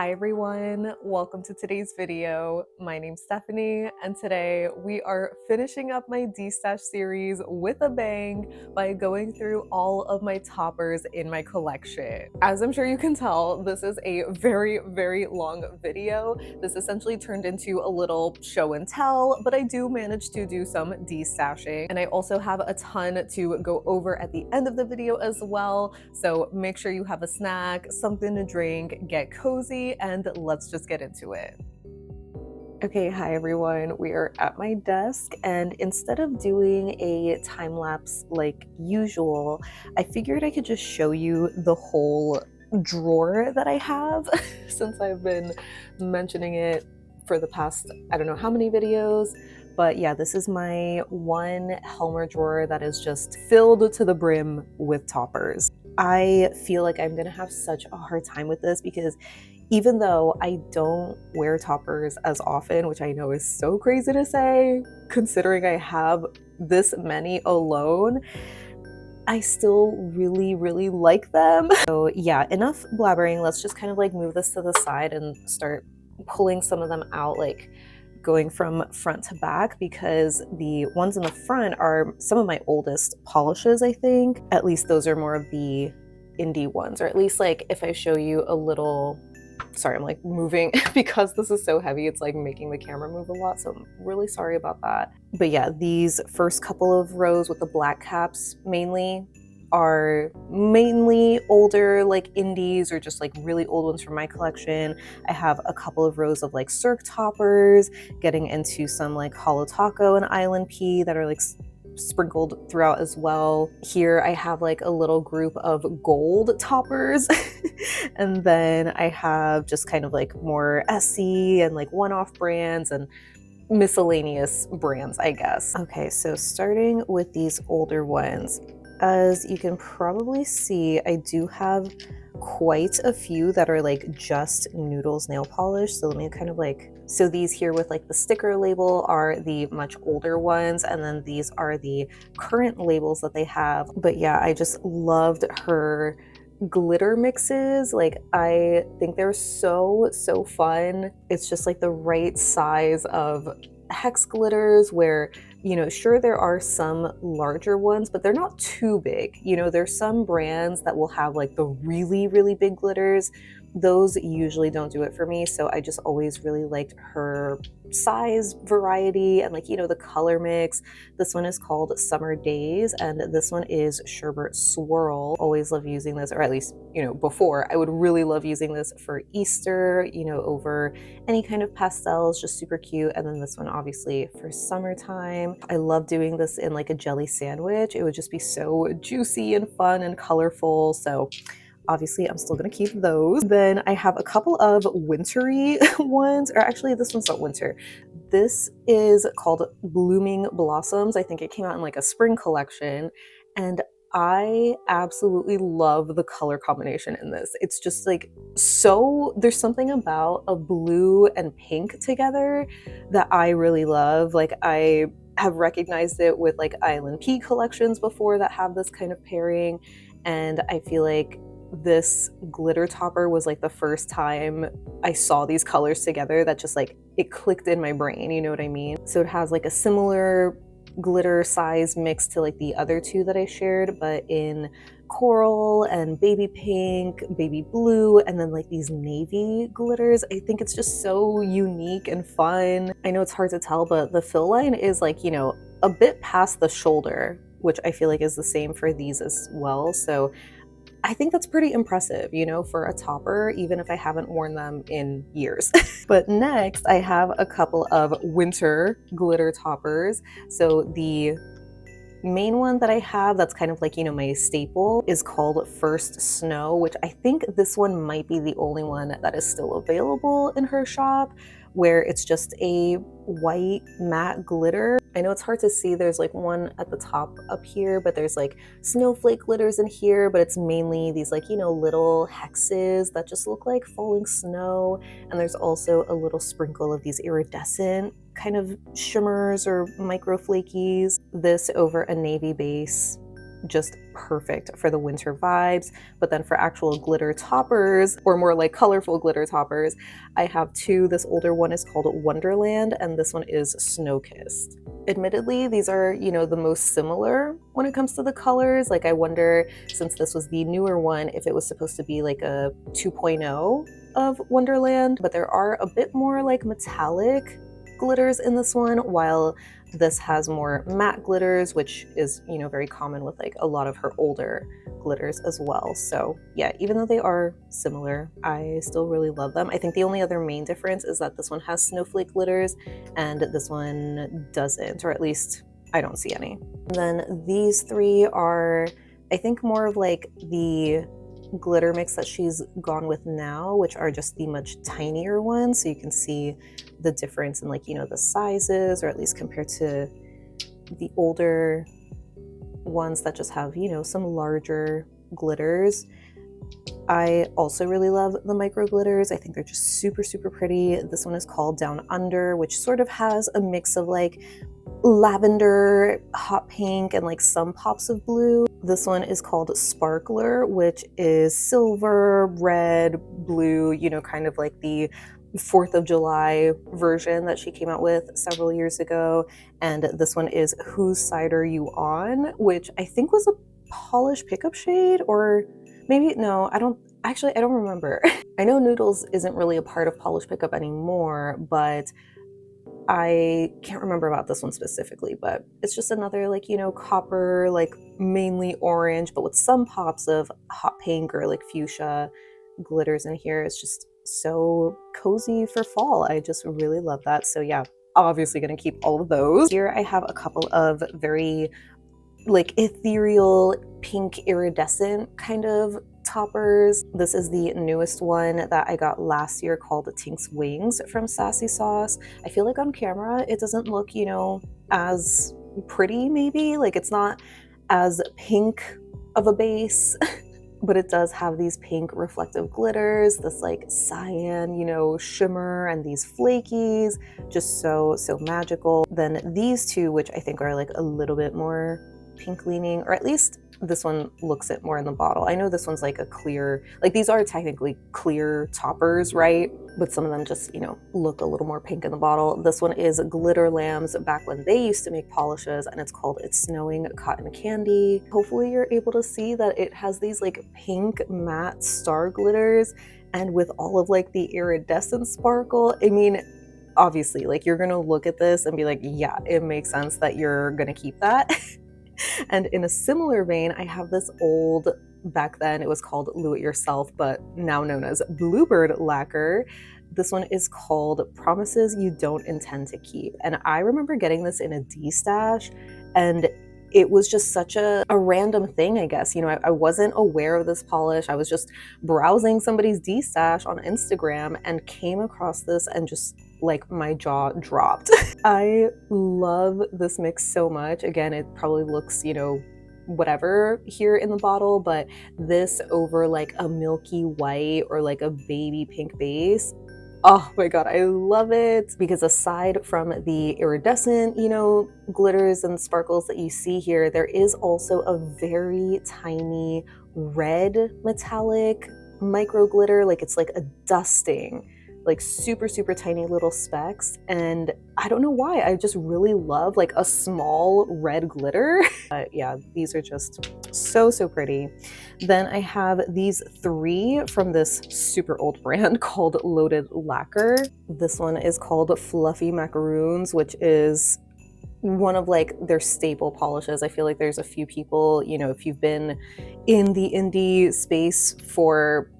Hi everyone, welcome to today's video. My name's Stephanie and today we are finishing up my Destash series with a bang by going through all of my toppers in my collection. As I'm sure you can tell, this is a very long video. This essentially turned into a little show and tell, but I do manage to do some destashing, and I also have a ton to go over at the end of the video as well, so make sure you have a snack, something to drink, get cozy, and let's just get into it. Okay, hi everyone. We are at my desk, and instead of doing a time lapse like usual, I figured I could just show you the whole drawer that I have since I've been mentioning it for the past, I don't know how many videos. But yeah, this is my one Helmer drawer that is just filled to the brim with toppers. I feel like I'm gonna have such a hard time with this because even though I don't wear toppers as often, which I know is so crazy to say, considering I have this many alone, I still really like them. So yeah, enough blabbering. Let's just kind of like move this to the side and start pulling some of them out, like going from front to back, because the ones in the front are some of my oldest polishes, I think. At least those are more of the indie ones, or at least like if I show you a little, sorry, I'm like moving because this is so heavy, it's like making the camera move a lot, so I'm really sorry about that. But yeah, these first couple of rows with the black caps mainly are mainly older like indies or just like really old ones from my collection. I have a couple of rows of like Cirque toppers, getting into some like Holo Taco and ILNP that are like sprinkled throughout as well. Here I have like a little group of gold toppers and then I have just kind of like more SC and like one-off brands and miscellaneous brands, I guess. Okay, so starting with these older ones, as you can probably see, I do have quite a few that are like just Noodles Nail Polish. So let me kind of like, so these here with like the sticker label are the much older ones, and then these are the current labels that they have. But yeah, I just loved her glitter mixes. Like, I think they're so fun. It's just like the right size of hex glitters where, you know, sure, there are some larger ones, but they're not too big. You know, there's some brands that will have like the really big glitters. Those usually don't do it for me, so I just always really liked her size variety and like, you know, the color mix. This one is called Summer Days, and this one is Sherbet Swirl. Always love using this, or at least, you know, before I would really love using this for Easter, you know, over any kind of pastels, just super cute. And then this one obviously for summertime. I love doing this in like a jelly sandwich. It would just be so juicy and fun and colorful. So obviously I'm still gonna keep those. Then I have a couple of wintry ones, or actually this one's not winter. This is called Blooming Blossoms. I think it came out in like a spring collection, and I absolutely love the color combination in this. It's just like so, there's something about a blue and pink together that I really love. Like, I have recognized it with like ILNP collections before that have this kind of pairing, and I feel like this glitter topper was like the first time I saw these colors together that just like it clicked in my brain, you know what I mean? So it has like a similar glitter size mix to like the other two that I shared, but in coral and baby pink, baby blue, and then like these navy glitters. I think it's just so unique and fun. I know it's hard to tell, but the fill line is like, you know, a bit past the shoulder, which I feel like is the same for these as well. So I think that's pretty impressive, you know, for a topper, even if I haven't worn them in years. But next, I have a couple of winter glitter toppers. So the main one that I have that's kind of like, you know, my staple is called First Snow, which I think this one might be the only one that is still available in her shop, where it's just a white matte glitter. I know it's hard to see, there's like one at the top up here, but there's like snowflake glitters in here, but it's mainly these like, you know, little hexes that just look like falling snow. And there's also a little sprinkle of these iridescent kind of shimmers or micro flakies. This over a navy base just perfect for the winter vibes. But then for actual glitter toppers, or more like colorful glitter toppers, I have two. This older one is called Wonderland, and this one is Snow Kissed. Admittedly, these are, you know, the most similar when it comes to the colors. Like, I wonder, since this was the newer one, if it was supposed to be like a 2.0 of Wonderland, but there are a bit more like metallic glitters in this one, while this has more matte glitters, which is, you know, very common with like a lot of her older glitters as well. So yeah, even though they are similar, I still really love them. I think the only other main difference is that this one has snowflake glitters and this one doesn't, or at least I don't see any. And then these three are, I think, more of like the glitter mix that she's gone with now, which are just the much tinier ones. So you can see the difference in, like, you know, the sizes, or at least compared to the older ones that just have, you know, some larger glitters. I also really love the micro glitters. I think they're just super, super pretty. This one is called Down Under, which sort of has a mix of like lavender, hot pink, and like some pops of blue. This one is called Sparkler, which is silver, red, blue, you know, kind of like the 4th of July version that she came out with several years ago. And this one is Whose Side Are You On, which I think was a polish pickup shade, or maybe, no, I don't remember. I know Noodles isn't really a part of polish pickup anymore, but I can't remember about this one specifically. But it's just another, like, you know, copper, like mainly orange, but with some pops of hot pink or like fuchsia glitters in here. It's just so cozy for fall. I just really love that. So yeah, obviously gonna keep all of those. Here I have a couple of very like ethereal pink iridescent kind of toppers. This is the newest one that I got last year, called Tink's Wings from Sassy Sauce. I feel like on camera it doesn't look, you know, as pretty, maybe. Like, it's not as pink of a base but it does have these pink reflective glitters, this like cyan, you know, shimmer, and these flakies, just so magical. Then these two, which I think are like a little bit more pink leaning, or at least this one looks it more in the bottle. I know this one's like a clear, like these are technically clear toppers, right? But some of them just, you know, look a little more pink in the bottle. This one is Glitter Lambs, back when they used to make polishes, and it's called It's Snowing Cotton Candy. Hopefully you're able to see that it has these like pink matte star glitters, and with all of like the iridescent sparkle. I mean, obviously, like, you're gonna look at this and be like, yeah, it makes sense that you're gonna keep that. And in a similar vein, I have this old, back then it was called Lou It Yourself, but now known as Bluebird lacquer. This one is called Promises You Don't Intend to Keep. And I remember getting this in a Destash, and it was just such a random thing, I guess. You know, I wasn't aware of this polish. I was just browsing somebody's Destash on Instagram and came across this, and just like my jaw dropped. I love this mix so much. Again, it probably looks, you know, whatever here in the bottle, but this over like a milky white or like a baby pink base, oh my god, I love it. Because aside from the iridescent, you know, glitters and sparkles that you see here, there is also a very tiny red metallic micro glitter. Like, it's like a dusting, like super tiny little specks, and I don't know why, I just really love like a small red glitter. But yeah, these are just so pretty. Then I have these three from this super old brand called Loaded Lacquer. This one is called Fluffy Macaroons, which is one of like their staple polishes. I feel like there's a few people, you know, if you've been in the indie space for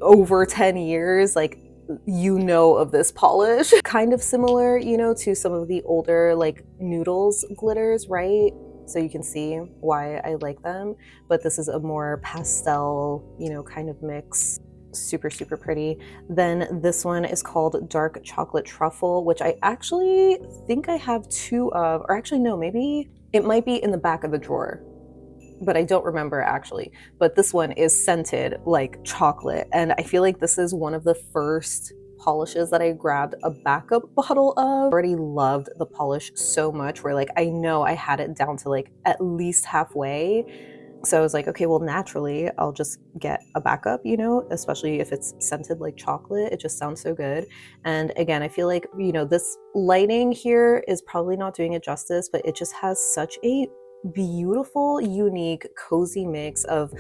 over 10 years, like, you know of this polish. Kind of similar, you know, to some of the older like Noodles glitters, right? So you can see why I like them. But this is a more pastel, you know, kind of mix. Super pretty. Then this one is called Dark Chocolate Truffle, which I actually think I have two of, or actually no, maybe it might be in the back of the drawer, but I don't remember actually. But this one is scented like chocolate, and I feel like this is one of the first polishes that I grabbed a backup bottle of. I already loved the polish so much where like I know I had it down to like at least halfway. So I was like, okay, well, naturally, I'll just get a backup, you know, especially if it's scented like chocolate. It just sounds so good. And again, I feel like, you know, this lighting here is probably not doing it justice, but it just has such a beautiful, unique, cozy mix of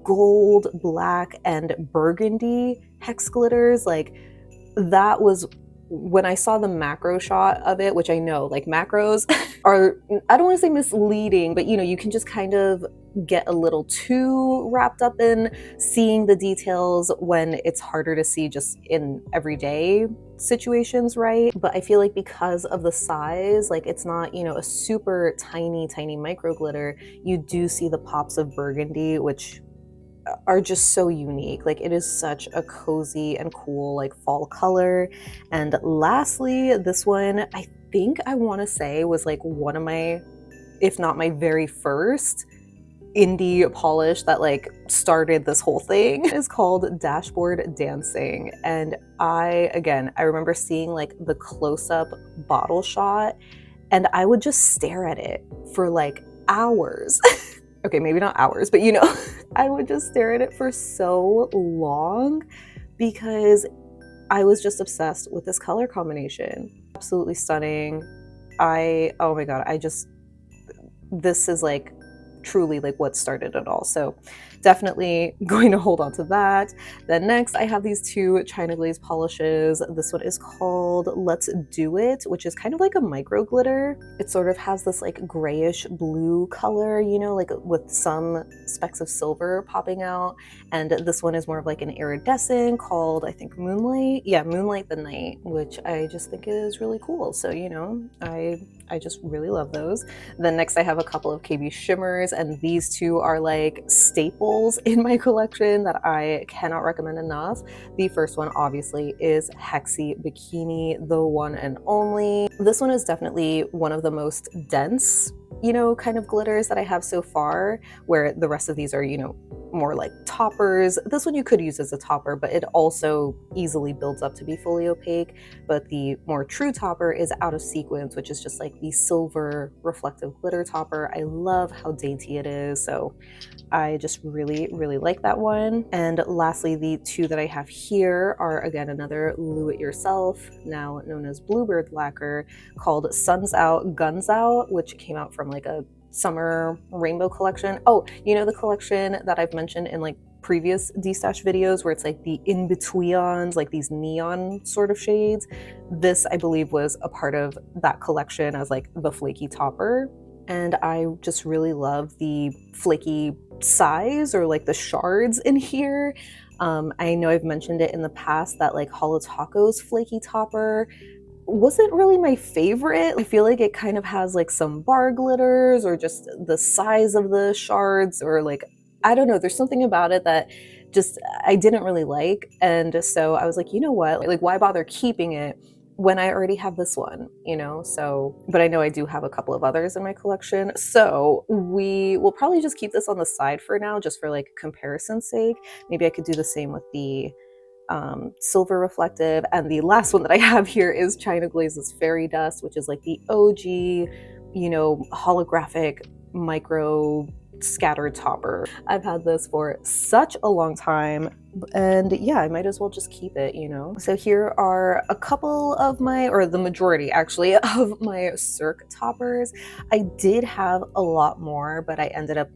gold, black, and burgundy hex glitters. Like, that was when I saw the macro shot of it, which I know like macros are, I don't want to say misleading, but you know, you can just kind of get a little too wrapped up in seeing the details when it's harder to see just in everyday situations, right? But I feel like because of the size, like it's not, you know, a super tiny micro glitter, you do see the pops of burgundy, which are just so unique. Like it is such a cozy and cool like fall color. And lastly, this one I think I want to say was like one of my, if not my very first indie polish that like started this whole thing, is called Dashboard Dancing. And I remember seeing like the close-up bottle shot and I would just stare at it for like hours. Okay, maybe not hours, but you know, I would just stare at it for so long because I was just obsessed with this color combination. Absolutely stunning. Oh my God, this is like truly like what started it all. So definitely going to hold on to that. Then next I have these two China Glaze polishes. This one is called Let's Do It, which is kind of like a micro glitter. It sort of has this like grayish blue color, you know, like with some specks of silver popping out. And this one is more of like an iridescent called, I think, Moonlight. Yeah, Moonlight the Night, which I just think is really cool. So, you know, I just really love those. Then next I have a couple of KB shimmers, and these two are like staples in my collection that I cannot recommend enough. The first one obviously is Hexy Bikini, the one and only. This one is definitely one of the most dense, you know, kind of glitters that I have so far, where the rest of these are, you know, more like toppers. This one you could use as a topper, but it also easily builds up to be fully opaque. But the more true topper is Out of Sequence, which is just like the silver reflective glitter topper. I love how dainty it is, so I just really like that one. And lastly, the two that I have here are again another Lou It Yourself, now known as Bluebird lacquer, called Suns Out Guns Out, which came out from like a summer rainbow collection. Oh, you know, the collection that I've mentioned in like previous Destash videos where it's like the in-betweens, like these neon sort of shades. This, I believe, was a part of that collection as like the flaky topper. And I just really love the flaky size, or like the shards in here. I know I've mentioned it in the past that like Holo Taco's flaky topper wasn't really my favorite. I feel like it kind of has like some bar glitters, or just the size of the shards, or like, I don't know, there's something about it that just I didn't really like. And so I was like, you know what, like why bother keeping it when I already have this one, you know? So, but I know I do have a couple of others in my collection, so we will probably just keep this on the side for now, just for like comparison's sake. Maybe I could do the same with the silver reflective. And the last one that I have here is China Glaze's Fairy Dust, which is like the OG, you know, holographic micro scattered topper. I've had this for such a long time, and yeah, I might as well just keep it, you know? So here are a couple of my, or the majority actually, of my Cirque toppers. I did have a lot more, but I ended up,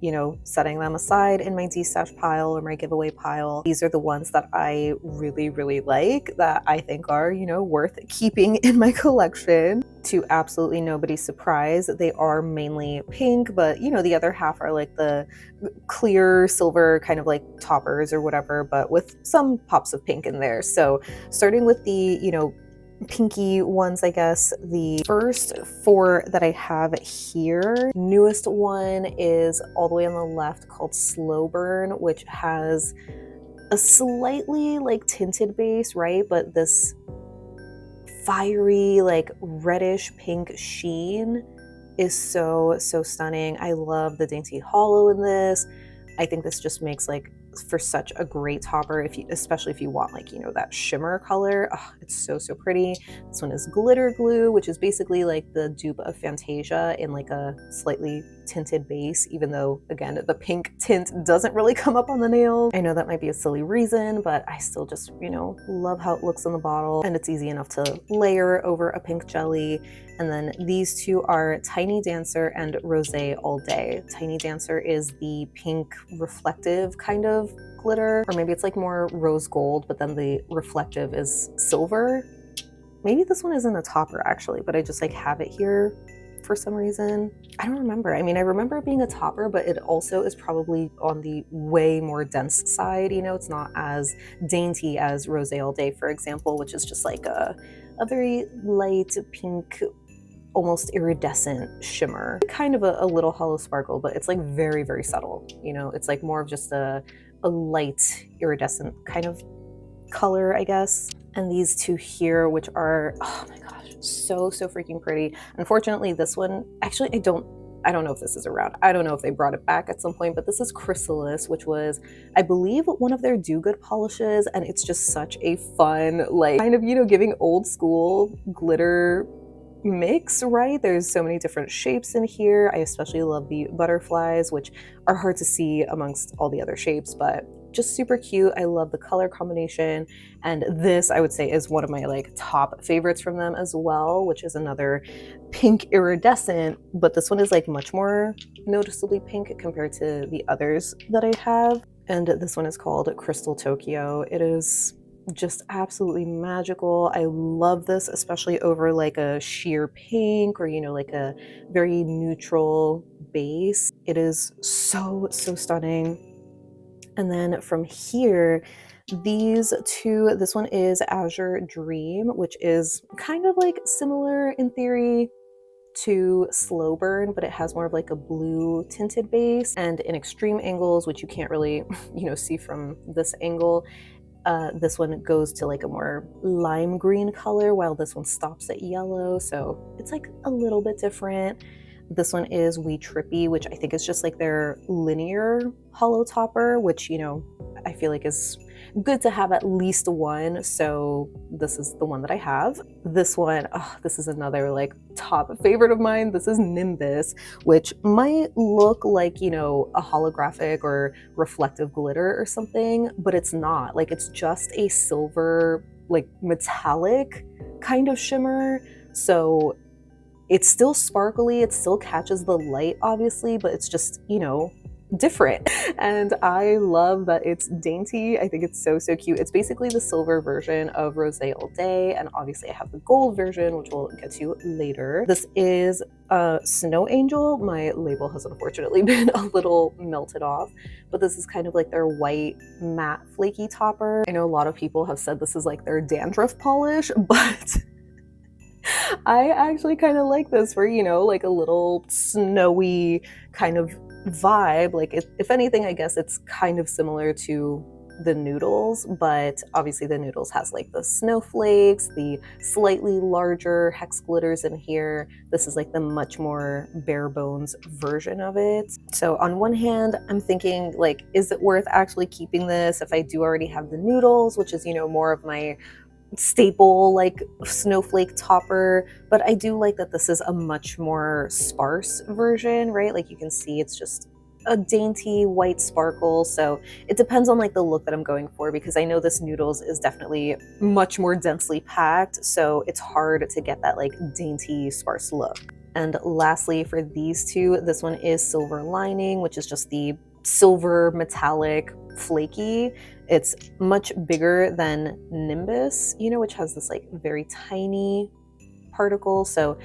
you know, setting them aside in my destash pile or my giveaway pile. These are the ones that I really like, that I think are, you know, worth keeping in my collection. To absolutely nobody's surprise, they are mainly pink, but you know, the other half are like the clear silver kind of like toppers or whatever, but with some pops of pink in there. So starting with the, you know, pinky ones, I guess. The first four that I have here, newest one is all the way on the left, called Slow Burn, which has a slightly like tinted base, right? But this fiery like reddish pink sheen is so stunning. I love the dainty hollow in this. I think this just makes like for such a great topper, especially if you want like, you know, that shimmer color. Oh, it's so, so pretty. This one is glitter glue, which is basically like the dupe of Fantasia in like a slightly tinted base, even though again, the pink tint doesn't really come up on the nails. I know that might be a silly reason, but I still just, you know, love how it looks in the bottle, and it's easy enough to layer over a pink jelly. And then these two are Tiny Dancer and Rosé All Day. Tiny Dancer is the pink reflective kind of glitter, or maybe it's like more rose gold, but then the reflective is silver. Maybe this one isn't a topper actually, but I just like have it here for some reason. I don't remember. I mean, I remember it being a topper, but it also is probably on the way more dense side. You know, it's not as dainty as Rosé All Day, for example, which is just like a very light pink, almost iridescent shimmer. Kind of a little hollow sparkle, but it's like very, very subtle. You know, it's like more of just a light iridescent kind of color, I guess. And these two here, which are, oh my gosh, so freaking pretty. Unfortunately, this one, actually, I don't know if this is around. I don't know if they brought it back at some point, but this is Chrysalis, which was, I believe, one of their Do Good polishes, and it's just such a fun, like, kind of, you know, giving old school glitter mix, right? There's so many different shapes in here. I especially love the butterflies, which are hard to see amongst all the other shapes, but just super cute. I love the color combination, and this I would say is one of my like top favorites from them as well, which is another pink iridescent, but this one is like much more noticeably pink compared to the others that I have. And this one is called Crystal Tokyo. It is just absolutely magical. I love this, especially over like a sheer pink or, you know, like a very neutral base. It is so stunning. And then from here, these two, this one is Azure Dream, which is kind of like similar in theory to Slow Burn, but it has more of like a blue tinted base, and in extreme angles, which you can't really, you know, see from this angle, this one goes to like a more lime green color, while this one stops at yellow. So it's like a little bit different. This one is We Trippy, which I think is just like their linear holo topper, which, you know, I feel like is good to have at least one. So this is the one that I have. This one, oh, this is another like top favorite of mine. This is Nimbus, which might look like, you know, a holographic or reflective glitter or something, but it's not. Like, it's just a silver, like metallic kind of shimmer. So it's still sparkly, it still catches the light, obviously, but it's just, you know, different. And I love that it's dainty. I think it's so cute. It's basically the silver version of Rosé All Day, and obviously I have the gold version, which we'll get to later. This is Snow Angel. My label has unfortunately been a little melted off, but this is kind of like their white matte flaky topper. I know a lot of people have said this is like their dandruff polish, but I actually kind of like this for, you know, like a little snowy kind of vibe. Like, if anything, I guess it's kind of similar to the Noodles, but obviously the Noodles has like the snowflakes, the slightly larger hex glitters in here. This is like the much more bare bones version of it. So on one hand, I'm thinking like, is it worth actually keeping this if I do already have the Noodles, which is, you know, more of my staple like snowflake topper, but I do like that this is a much more sparse version, right? Like, you can see it's just a dainty white sparkle. So it depends on like the look that I'm going for, because I know this Noodles is definitely much more densely packed, so it's hard to get that like dainty sparse look. And lastly, for these two, this one is Silver Lining, which is just the silver metallic flaky. It's much bigger than Nimbus, you know, which has this like very tiny particle. So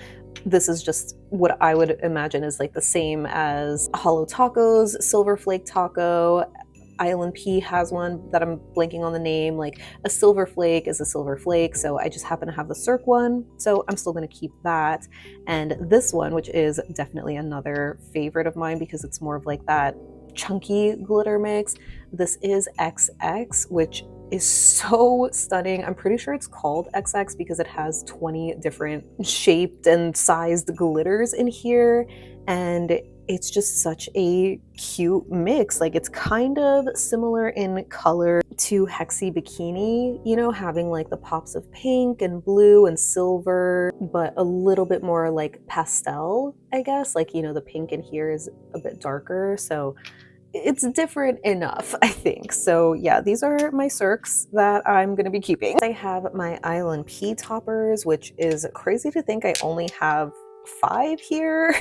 this is just what I would imagine is like the same as Holo Taco's Silver Flake Taco. ILNP has one that I'm blanking on the name. Like, a silver flake is a silver flake, so I just happen to have the Cirque one, so I'm still going to keep that. And this one, which is definitely another favorite of mine because it's more of like that chunky glitter mix, this is XX, which is so stunning. I'm pretty sure it's called XX because it has 20 different shaped and sized glitters in here, and it's just such a cute mix. Like, it's kind of similar in color to Hexy Bikini, you know, having like the pops of pink and blue and silver, but a little bit more like pastel, I guess. Like, you know, the pink in here is a bit darker, so it's different enough, I think. So yeah, these are my Cirques that I'm gonna be keeping. I have my ILNP toppers, which is crazy to think I only have 5 here.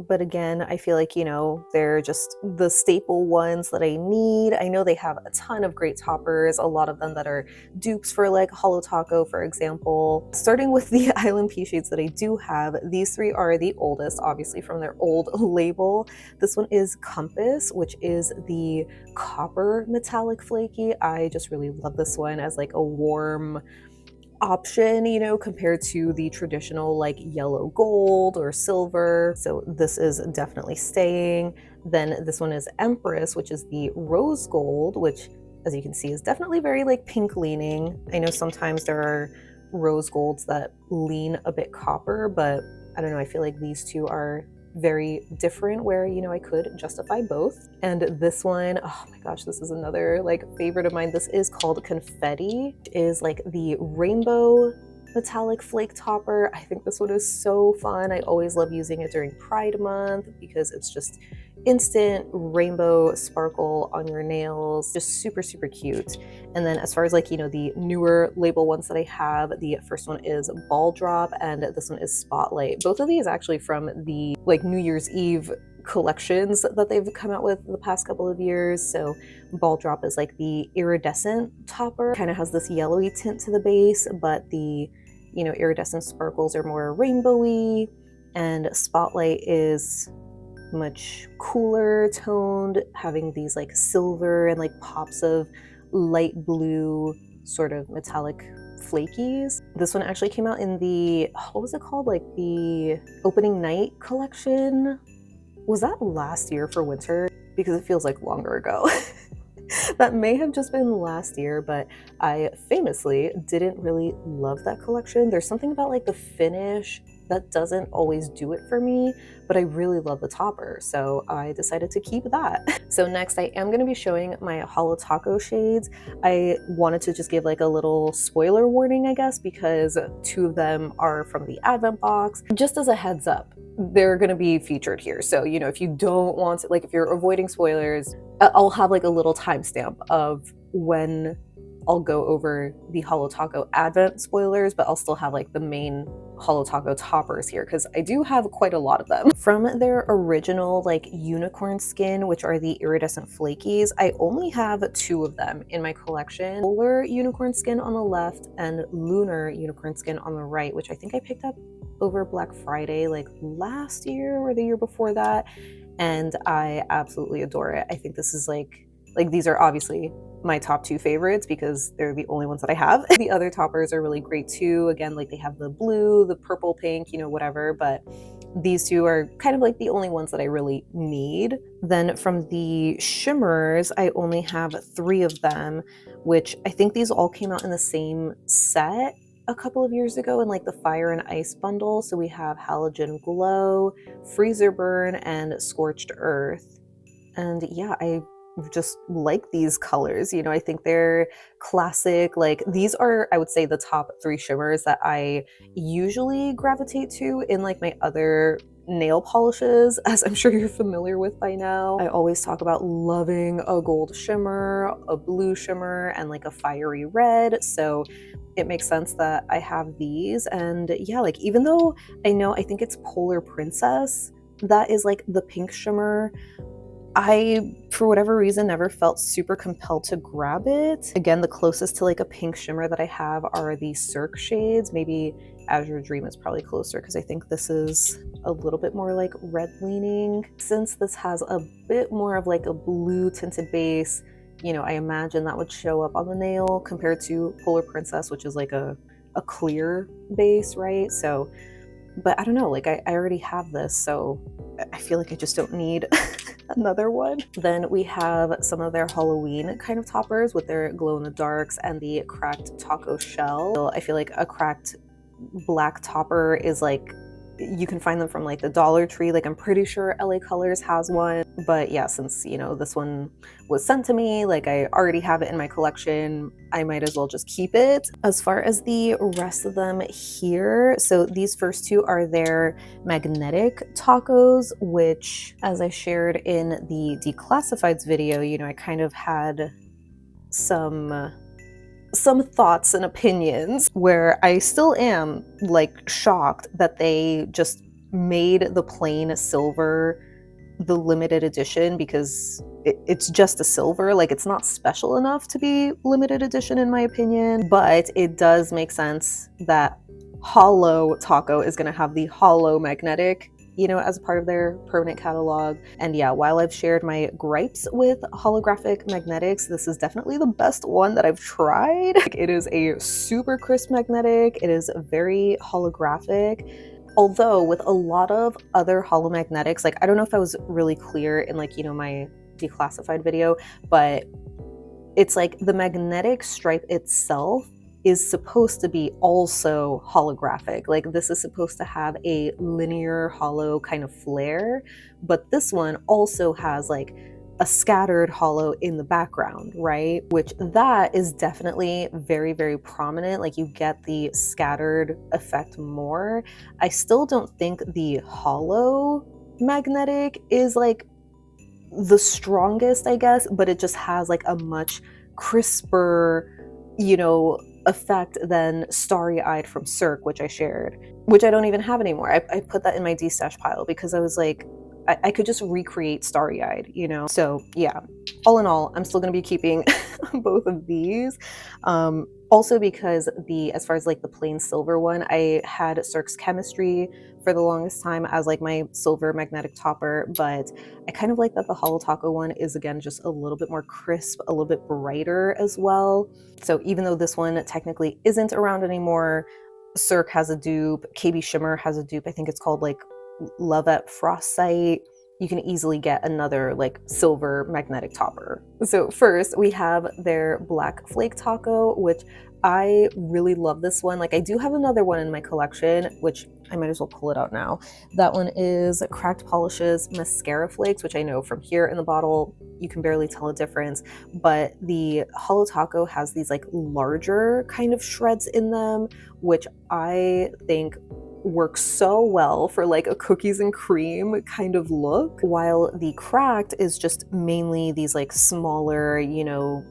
But again, I feel like, you know, they're just the staple ones that I need. I know they have a ton of great toppers, a lot of them that are dupes for like Holo Taco, for example. Starting with the ILNP shades that I do have, these 3 are the oldest, obviously from their old label. This one is Compass, which is the copper metallic flaky. I just really love this one as like a warm option, you know, compared to the traditional like yellow gold or silver. So this is definitely staying. Then this one is Empress, which is the rose gold, which as you can see is definitely very like pink leaning. I know sometimes there are rose golds that lean a bit copper, but I don't know, I feel like these two are very different where, you know, I could justify both. And this one, oh my gosh, this is another like favorite of mine. This is called Confetti. It is like the rainbow metallic flake topper. I think this one is so fun. I always love using it during Pride Month because it's just instant rainbow sparkle on your nails, just super super cute. And then as far as like, you know, the newer label ones that I have, the first one is Ball Drop and this one is Spotlight. Both of these actually from the like New Year's Eve collections that they've come out with the past couple of years. So Ball Drop is like the iridescent topper, kind of has this yellowy tint to the base, but the, you know, iridescent sparkles are more rainbowy, and Spotlight is much cooler toned, having these like silver and like pops of light blue sort of metallic flakies. This one actually came out in the, what was it called? Like the opening night collection. Was that last year for winter? Because it feels like longer ago. That may have just been last year, but I famously didn't really love that collection. There's something about like the finish that doesn't always do it for me, but I really love the topper, so I decided to keep that. So next I am going to be showing my Holo Taco shades. I wanted to just give like a little spoiler warning, I guess, because 2 of them are from the Advent box. Just as a heads up, they're going to be featured here. So, you know, if you don't want to, like if you're avoiding spoilers, I'll have like a little timestamp of when I'll go over the Holo Taco Advent spoilers, but I'll still have like the main Holo Taco toppers here because I do have quite a lot of them. From their original like unicorn skin, which are the iridescent flakies, I only have 2 of them in my collection. Polar unicorn skin on the left and lunar unicorn skin on the right, which I think I picked up over Black Friday like last year or the year before that, and I absolutely adore it. I think this is like these are obviously my top 2 favorites because they're the only ones that I have. The other toppers are really great too. Again, like they have the blue, the purple, pink, you know, whatever, but these 2 are kind of like the only ones that I really need. Then from the shimmers, I only have 3 of them, which I think these all came out in the same set a couple of years ago in like the Fire and Ice bundle. So we have Halogen Glow, Freezer Burn, and Scorched Earth. And yeah, I just like these colors, you know, I think they're classic. Like these are, I would say, the top 3 shimmers that I usually gravitate to in like my other nail polishes, as I'm sure you're familiar with by now. I always talk about loving a gold shimmer, a blue shimmer, and like a fiery red, so it makes sense that I have these. And yeah, like even though I think it's Polar Princess that is like the pink shimmer, I, for whatever reason, never felt super compelled to grab it. Again, the closest to like a pink shimmer that I have are the Cirque shades. Maybe Azure Dream is probably closer because I think this is a little bit more like red leaning. Since this has a bit more of like a blue tinted base, you know, I imagine that would show up on the nail compared to Polar Princess, which is like a clear base, right? So, but I don't know, like I already have this, so I feel like I just don't need another one. Then we have some of their Halloween kind of toppers with their glow in the darks and the cracked taco shell. So I feel like a cracked black topper is like, you can find them from like the Dollar Tree. Like I'm pretty sure LA Colors has one, but yeah, since you know this one was sent to me, like I already have it in my collection, I might as well just keep it. As far as the rest of them here, so these first two are their magnetic tacos, which as I shared in the declassifieds video, you know, I kind of had some thoughts and opinions where I still am like shocked that they just made the plain silver the limited edition, because it's just a silver, like it's not special enough to be limited edition in my opinion. But it does make sense that Holo Taco is going to have the holo magnetic, you know, as a part of their permanent catalog. And yeah, while I've shared my gripes with holographic magnetics, this is definitely the best one that I've tried. It is a super crisp magnetic. It is very holographic. Although with a lot of other holo magnetics, like I don't know if I was really clear in like, you know, my declassified video, but it's like the magnetic stripe itself is supposed to be also holographic. Like this is supposed to have a linear holo kind of flare, but this one also has like a scattered holo in the background, right? Which that is definitely very, very prominent. Like you get the scattered effect more. I still don't think the holo magnetic is like the strongest, I guess, but it just has like a much crisper, you know, effect than Starry Eyed from Cirque, which I shared, which I don't even have anymore. I put that in my destash pile because I was like, I could just recreate Starry Eyed, you know? So yeah, all in all, I'm still gonna be keeping both of these. Also because as far as like the plain silver one, I had Cirque's Chemistry for the longest time as like my silver magnetic topper, but I kind of like that the Holo Taco one is again just a little bit more crisp, a little bit brighter as well. So even though this one technically isn't around anymore, Cirque has a dupe, KB Shimmer has a dupe, I think it's called like Lovette Frostite. You can easily get another like silver magnetic topper. So first we have their Black Flake Taco, which I really love this one. Like I do have another one in my collection, which I might as well pull it out now. That one is Cracked Polishes Mascara Flakes, which I know from here in the bottle, you can barely tell a difference, but the Holo Taco has these like larger kind of shreds in them, which I think works so well for like a cookies and cream kind of look, while the Cracked is just mainly these like smaller, you know,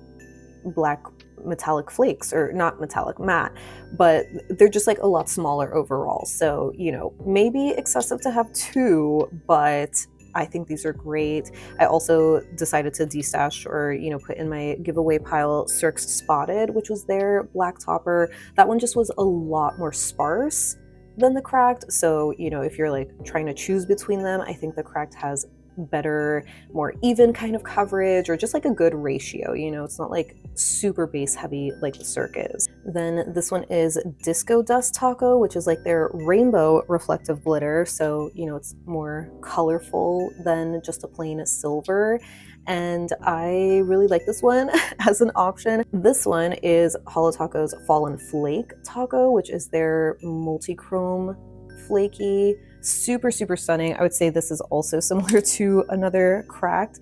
black metallic flakes, or not metallic, matte, but they're just like a lot smaller overall. So, you know, maybe excessive to have two, but I think these are great. I also decided to destash, or, you know, put in my giveaway pile Cirque's Spotted, which was their black topper. That one just was a lot more sparse than the Cracked. So, you know, if you're like trying to choose between them, I think the Cracked has better, more even kind of coverage, or just like a good ratio, you know, it's not like super base heavy like the Cirque is. Then this one is Disco Dust Taco, which is like their rainbow reflective glitter. So, you know, it's more colorful than just a plain silver. And I really like this one as an option. This one is Holo Taco's Fallen Flake Taco, which is their multi-chrome flaky. Super, super stunning. I would say this is also similar to another Cracked,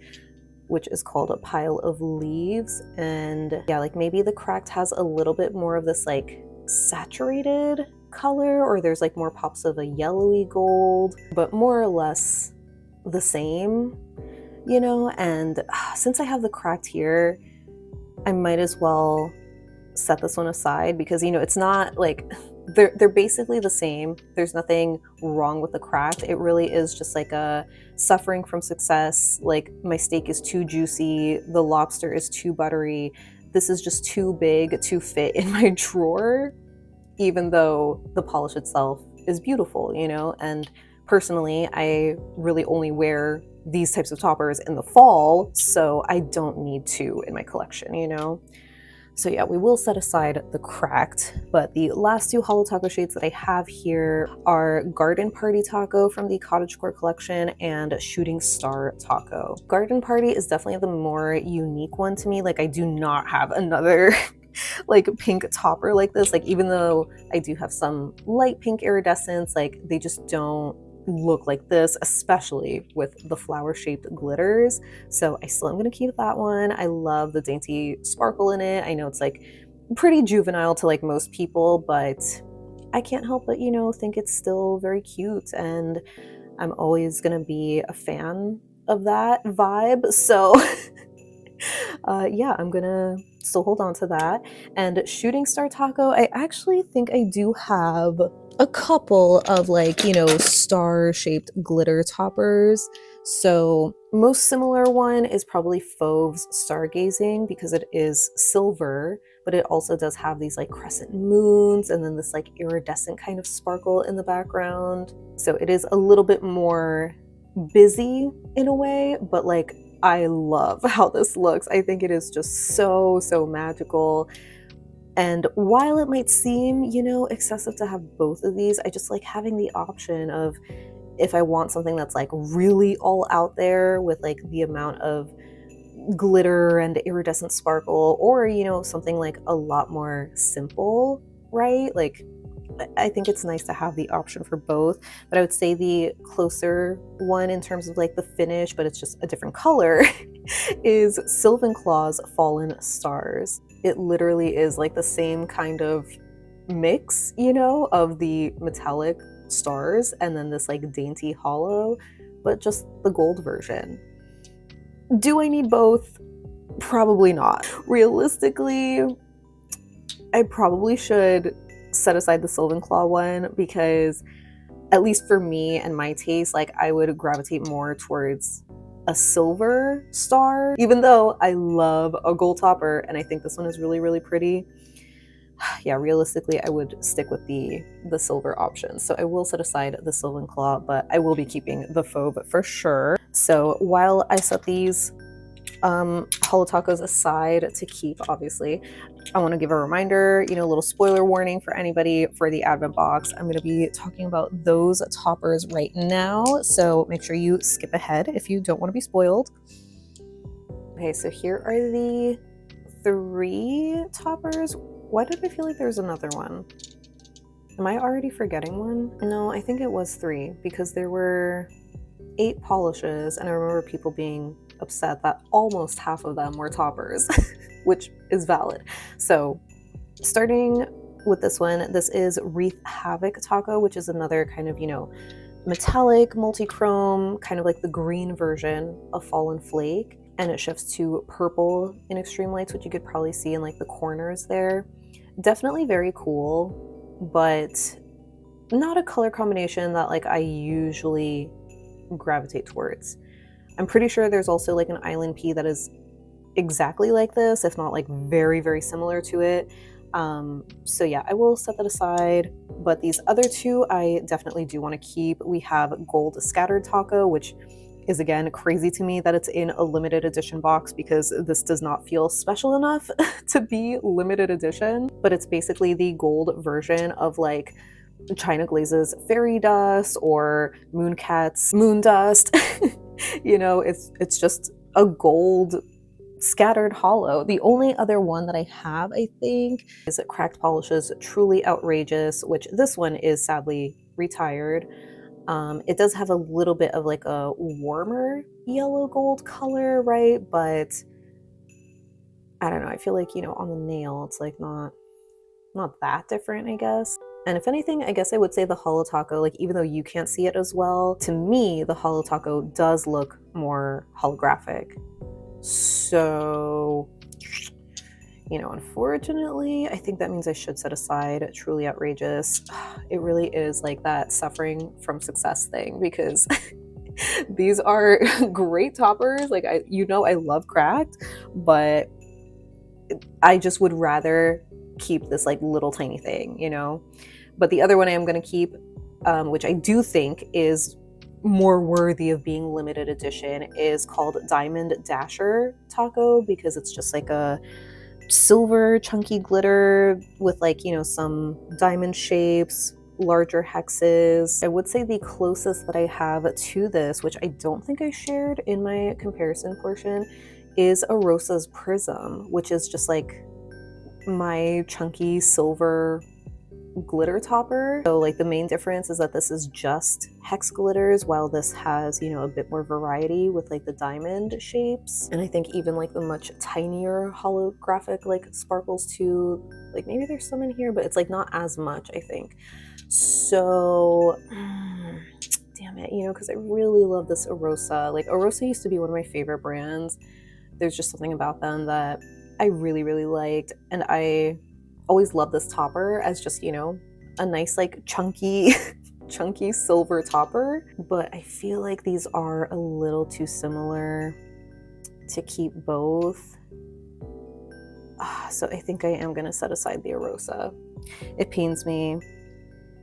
which is called a Pile of Leaves. And yeah, like maybe the Cracked has a little bit more of this like saturated color, or there's like more pops of a yellowy gold, but more or less the same, you know? And since I have the Cracked here, I might as well set this one aside because, you know, it's not like, they're basically the same. There's nothing wrong with the Cracked. It really is just like a suffering from success. Like my steak is too juicy, the lobster is too buttery. This is just too big to fit in my drawer, even though the polish itself is beautiful, you know? And personally, I really only wear these types of toppers in the fall, so I don't need two in my collection, you know? So yeah, we will set aside the Cracked, but the last two Holo Taco shades that I have here are Garden Party Taco from the Cottagecore collection and Shooting Star Taco. Garden Party is definitely the more unique one to me. Like I do not have another like pink topper like this. Like even though I do have some light pink iridescents, like they just don't look like this, especially with the flower shaped glitters. So I still am gonna keep that one. I love the dainty sparkle in it. I know it's like pretty juvenile to like most people, but I can't help but, you know, think it's still very cute, and I'm always gonna be a fan of that vibe. So yeah, I'm gonna still hold on to that. And Shooting Star Taco, I actually think I do have a couple of like, you know, star shaped glitter toppers. So most similar one is probably Fauve's Stargazing, because it is silver, but it also does have these like crescent moons and then this like iridescent kind of sparkle in the background. So it is a little bit more busy in a way, but like I love how this looks. I think it is just so, so magical. And while it might seem, you know, excessive to have both of these, I just like having the option of, if I want something that's like really all out there with like the amount of glitter and iridescent sparkle, or, you know, something like a lot more simple, right? Like I think it's nice to have the option for both, but I would say the closer one in terms of like the finish, but it's just a different color, is Sylvan Claw's Fallen Stars. It literally is like the same kind of mix, you know, of the metallic stars and then this like dainty hollow, but just the gold version. Do I need both? Probably not. Realistically, I probably should set aside the Sylvan Claw one, because at least for me and my taste, like I would gravitate more towards a silver star, even though I love a gold topper and I think this one is really, really pretty. Yeah, realistically, I would stick with the silver option. So I will set aside the Sylvan Claw, but I will be keeping the Fauve for sure. So while I set these Holo Tacos aside to keep, obviously, I want to give a reminder, you know, a little spoiler warning for anybody for the advent box. I'm going to be talking about those toppers right now, so make sure you skip ahead if you don't want to be spoiled. Okay, so here are the 3 toppers. Why did I feel like there's another one? Am I already forgetting one? No, I think it was 3, because there were 8 polishes, and I remember people being upset that almost half of them were toppers, which is valid. So starting with this one, this is Wreath Havoc Taco, which is another kind of, you know, metallic multi-chrome, kind of like the green version of Fallen Flake, and it shifts to purple in extreme lights, which you could probably see in like the corners there. Definitely very cool, but not a color combination that like I usually gravitate towards. I'm pretty sure there's also like an ILNP that is exactly like this, if not like very, very similar to it. So yeah, I will set that aside, but these other 2 I definitely do want to keep. We have Gold Scattered Taco, which is again crazy to me that it's in a limited edition box, because this does not feel special enough to be limited edition, but it's basically the gold version of like China Glaze's Fairy Dust or Mooncat's Moon Dust. You know, it's just a gold scattered hollow. The only other one that I have, I think, is Cracked Polish's Truly Outrageous, which this one is sadly retired. It does have a little bit of like a warmer yellow gold color, right? But I don't know, I feel like, you know, on the nail, it's like not that different, I guess. And if anything, I guess I would say the Holo Taco, like even though you can't see it as well, to me, the Holo Taco does look more holographic. So, you know, unfortunately, I think that means I should set aside Truly Outrageous. It really is like that suffering from success thing, because these are great toppers. Like you know, I love Cracked, but I just would rather keep this like little tiny thing, you know? But the other one I am going to keep, which I do think is more worthy of being limited edition, is called Diamond Dasher Taco, because it's just like a silver chunky glitter with like, you know, some diamond shapes, larger hexes. I would say the closest that I have to this, which I don't think I shared in my comparison portion, is a Rosa's Prism, which is just like my chunky silver glitter topper. So like the main difference is that this is just hex glitters, while this has, you know, a bit more variety with like the diamond shapes. And I think even like the much tinier holographic like sparkles too. Like maybe there's some in here, but it's like not as much, I think. So damn it, you know, because I really love this Arosa. Like Arosa used to be one of my favorite brands. There's just something about them that I really, really liked. And I always loved this topper as just, you know, a nice like chunky chunky silver topper. But I feel like these are a little too similar to keep both. So I think I am gonna set aside the Arosa. It pains me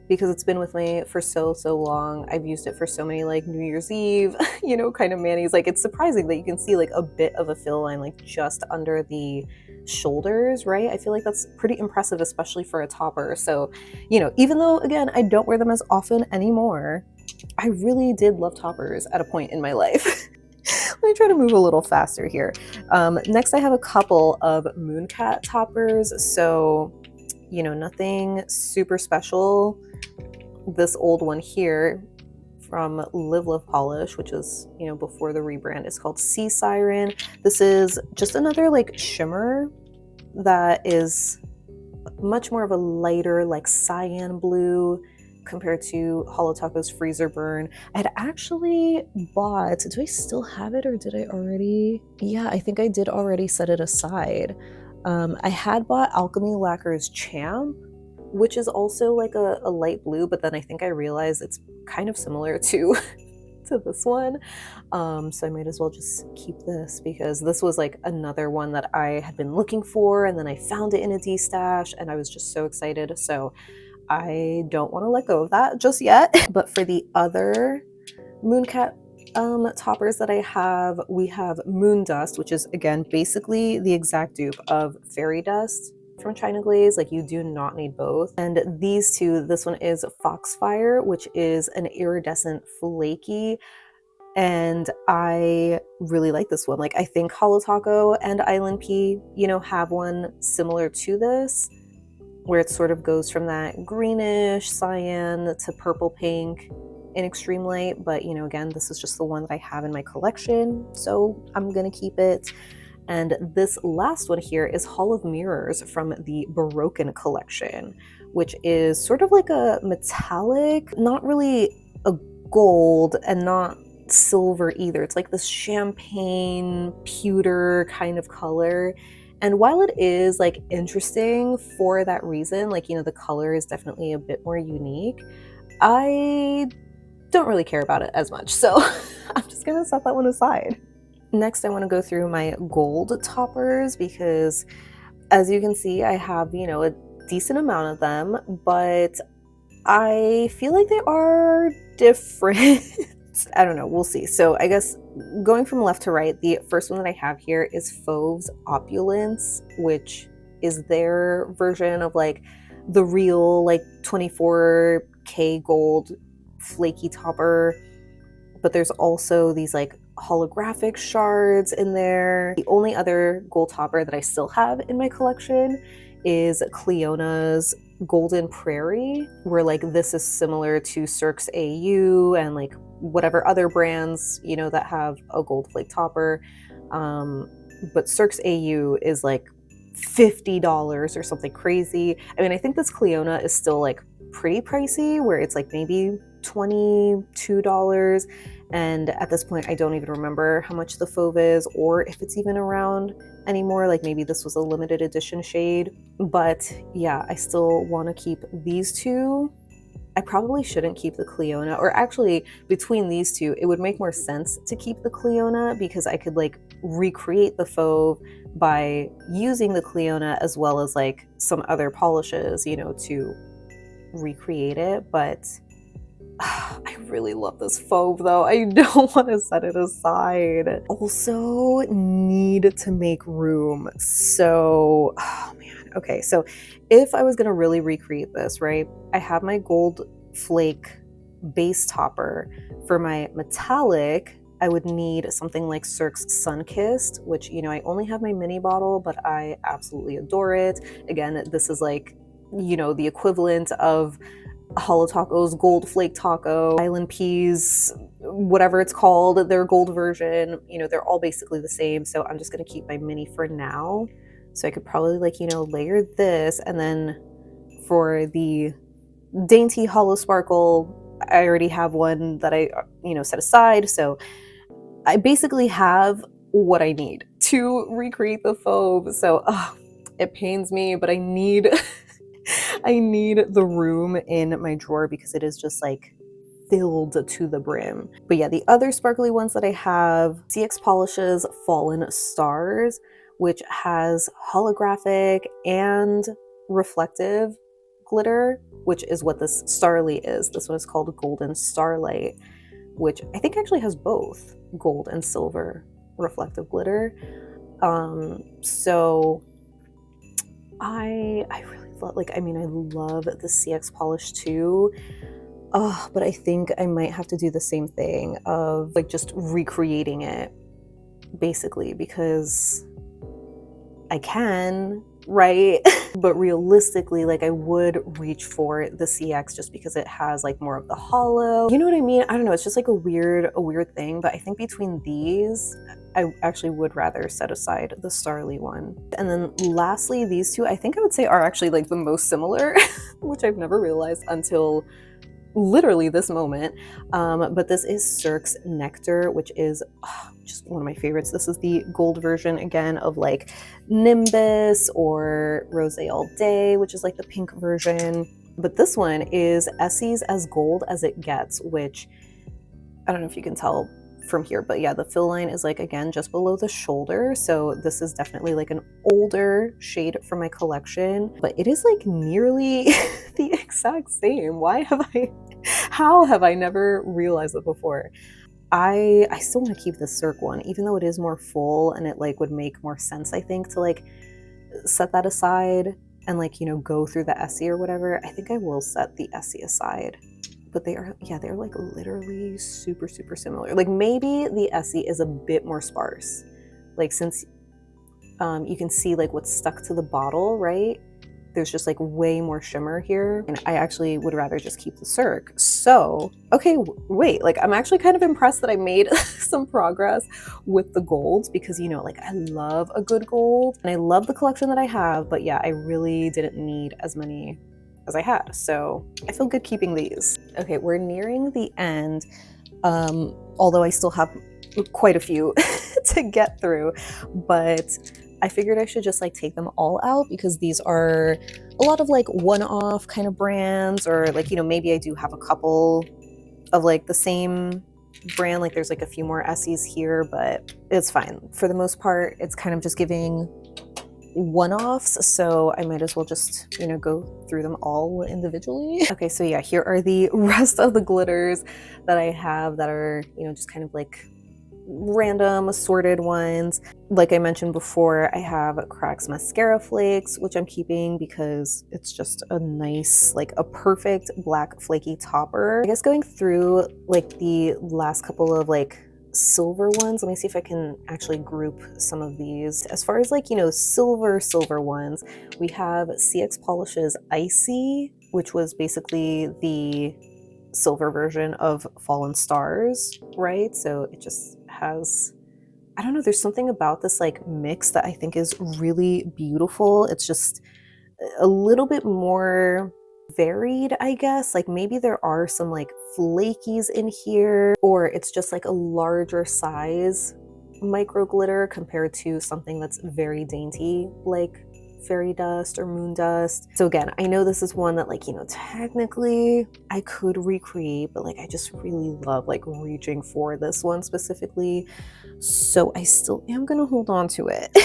because it's been with me for so long. I've used it for so many like New Year's Eve, you know, kind of manis. Like it's surprising that you can see like a bit of a fill line like just under the shoulders, right? I feel like that's pretty impressive, especially for a topper. So, you know, even though again, I don't wear them as often anymore, I really did love toppers at a point in my life. Let me try to move a little faster here. Next, I have a couple of Mooncat toppers. So, you know, nothing super special. This old one here from Live Love Polish, which is, you know, before the rebrand, is called Sea Siren. This is just another like shimmer that is much more of a lighter like cyan blue compared to Holo Taco's Freezer Burn. I had actually bought, do I still have it or did I already? Yeah, I think I did already set it aside. I had bought Alchemy Lacquers Champ, which is also like a light blue, but then I think I realized it's kind of similar to to this one. So I might as well just keep this because this was like another one that I had been looking for, and then I found it in a Destash and I was just so excited. So I don't want to let go of that just yet. But for the other Mooncat toppers that I have, we have Moon Dust, which is again basically the exact dupe of Fairy Dust from China Glaze. Like you do not need both. And these two, this one is Foxfire, which is an iridescent flaky, and I really like this one. Like I think Holo Taco and ILNP, you know, have one similar to this, where it sort of goes from that greenish cyan to purple pink in extreme light. But you know, again, this is just the one that I have in my collection, so I'm gonna keep it. And this last one here is Hall of Mirrors from the Baroque collection, which is sort of like a metallic, not really a gold and not silver either. It's like this champagne pewter kind of color. And while it is like interesting for that reason, like, you know, the color is definitely a bit more unique, I don't really care about it as much. So I'm just gonna set that one aside. Next, I want to go through my gold toppers because as you can see, I have, you know, a decent amount of them, but I feel like they are different. I don't know, we'll see. So I guess going from left to right, the first one that I have here is Fauve's Opulence, which is their version of like the real like 24K gold flaky topper. But there's also these like holographic shards in there. The only other gold topper that I still have in my collection is Cleona's Golden Prairie, where like this is similar to Cirque's AU and like whatever other brands, you know, that have a gold flake topper. But Cirque's AU is like $50 or something crazy. I mean, I think this Cleona is still like pretty pricey, where it's like maybe $22. And at this point, I don't even remember how much the Fauve is or if it's even around anymore. Like maybe this was a limited edition shade. But yeah, I still want to keep these two. I probably shouldn't keep the Cleona, or actually between these two, it would make more sense to keep the Cleona because I could like recreate the Fauve by using the Cleona as well as like some other polishes, you know, to recreate it. But I really love this Fauve though. I don't want to set it aside. Also need to make room. So, oh man. Okay, so if I was gonna really recreate this, right? I have my gold flake base topper. For my metallic, I would need something like Cirque's Sunkissed, which, you know, I only have my mini bottle, but I absolutely adore it. Again, this is like, you know, the equivalent of Holo Taco's Gold Flake Taco, ILNP's, whatever it's called, their gold version. You know, they're all basically the same. So I'm just gonna keep my mini for now. So I could probably, like, you know, layer this, and then for the dainty Holo Sparkle, I already have one that I, you know, set aside. So I basically have what I need to recreate the Fauve. So it pains me, but I need I need the room in my drawer because it is just like filled to the brim. But yeah, the other sparkly ones that I have, CX Polishes Fallen Stars, which has holographic and reflective glitter, which is what this Starly is. This one is called Golden Starlight, which I think actually has both gold and silver reflective glitter. So I really love, like, I mean, I love the CX polish too. Oh, but I think I might have to do the same thing of like just recreating it basically, because I can, right? But realistically, like, I would reach for the CX just because it has like more of the hollow. You know what I mean? I don't know. It's just like a weird thing. But I think between these, I actually would rather set aside the Starly one. And then lastly, these two, I think I would say are actually like the most similar, which I've never realized until literally this moment. But this is Cirque's Nectar, which is just one of my favorites. This is the gold version again of like Nimbus or Rose All Day, which is like the pink version. But this one is Essie's as gold as it gets, which I don't know if you can tell from here, but yeah, the fill line is like, again, just below the shoulder. So this is definitely like an older shade from my collection, but it is like nearly the exact same. How have I never realized it before? I still want to keep the Cirque one, even though it is more full and it like would make more sense, I think, to like set that aside and like, you know, go through the Essie or whatever. I think I will set the Essie aside. But they are, yeah, they're like literally super similar. Like maybe the Essie is a bit more sparse, like since you can see like what's stuck to the bottle, right? There's just like way more shimmer here, and I actually would rather just keep the Cirque. So okay, wait, like I'm actually kind of impressed that I made some progress with the golds, because, you know, like I love a good gold and I love the collection that I have, but yeah, I really didn't need as many as I had, so I feel good keeping these. Okay, we're nearing the end, although I still have quite a few to get through, but I figured I should just like take them all out because these are a lot of like one-off kind of brands, or like, you know, maybe I do have a couple of like the same brand, like there's like a few more Essies here, but it's fine. For the most part, it's kind of just giving one-offs, so I might as well just, you know, go through them all individually. Okay, so yeah, here are the rest of the glitters that I have that are, you know, just kind of like random assorted ones. Like I mentioned before, I have Cracks mascara flakes, which I'm keeping because it's just a nice, like a perfect black flaky topper. I guess going through like the last couple of like silver ones, let me see if I can actually group some of these. As far as like, you know, silver ones, we have CX Polishes Icy, which was basically the silver version of Fallen Stars, right? So it just has, I don't know, there's something about this like mix that I think is really beautiful. It's just a little bit more varied, I guess. Like maybe there are some like flakies in here, or it's just like a larger size micro glitter compared to something that's very dainty like fairy dust or moon dust. So again, I know this is one that, like, you know, technically I could recreate, but like I just really love like reaching for this one specifically, so I still am gonna hold on to it.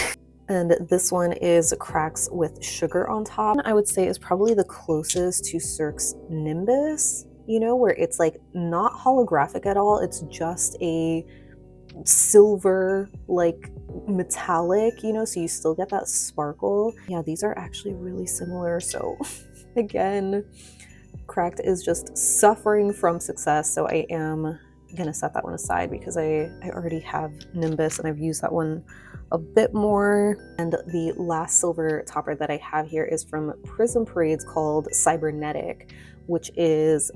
And this one is Cracks with Sugar on top. I would say is probably the closest to Cirque's Nimbus, you know, where it's like not holographic at all. It's just a silver, like metallic, you know, so you still get that sparkle. Yeah, these are actually really similar. So again, Cracked is just suffering from success. So I am gonna set that one aside because I already have Nimbus and I've used that one a bit more. And the last silver topper that I have here is from Prism Parades called Cybernetic, which is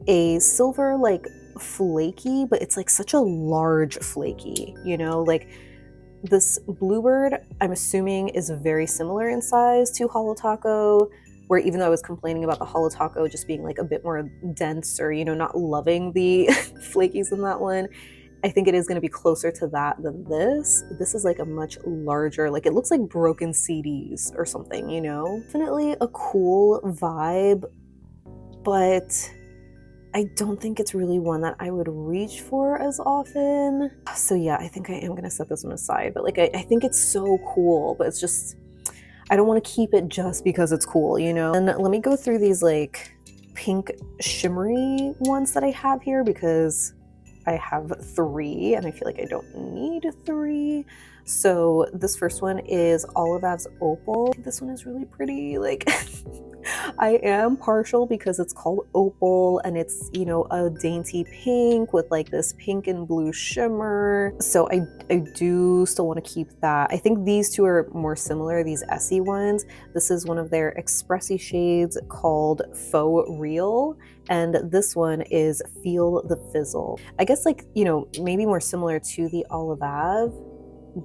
a silver like flaky, but it's like such a large flaky, you know, like this Bluebird I'm assuming is very similar in size to Holo Taco, where even though I was complaining about the Holo Taco just being like a bit more dense, or, you know, not loving the flakies in that one, I think it is going to be closer to that than this. This is like a much larger, like it looks like broken CDs or something, you know? Definitely a cool vibe, but I don't think it's really one that I would reach for as often. So yeah, I think I am gonna set this one aside, but like I think it's so cool, but it's just, I don't want to keep it just because it's cool, you know? And let me go through these like pink shimmery ones that I have here, because I have 3 and I feel like I don't need 3. So this first one is Olive's Opal. This one is really pretty. Like I am partial because it's called Opal and it's, you know, a dainty pink with like this pink and blue shimmer. So I do still want to keep that. I think these two are more similar, these Essie ones. This is one of their expressy shades called Faux Real, and this one is Feel the Fizzle. I guess like, you know, maybe more similar to the Olive,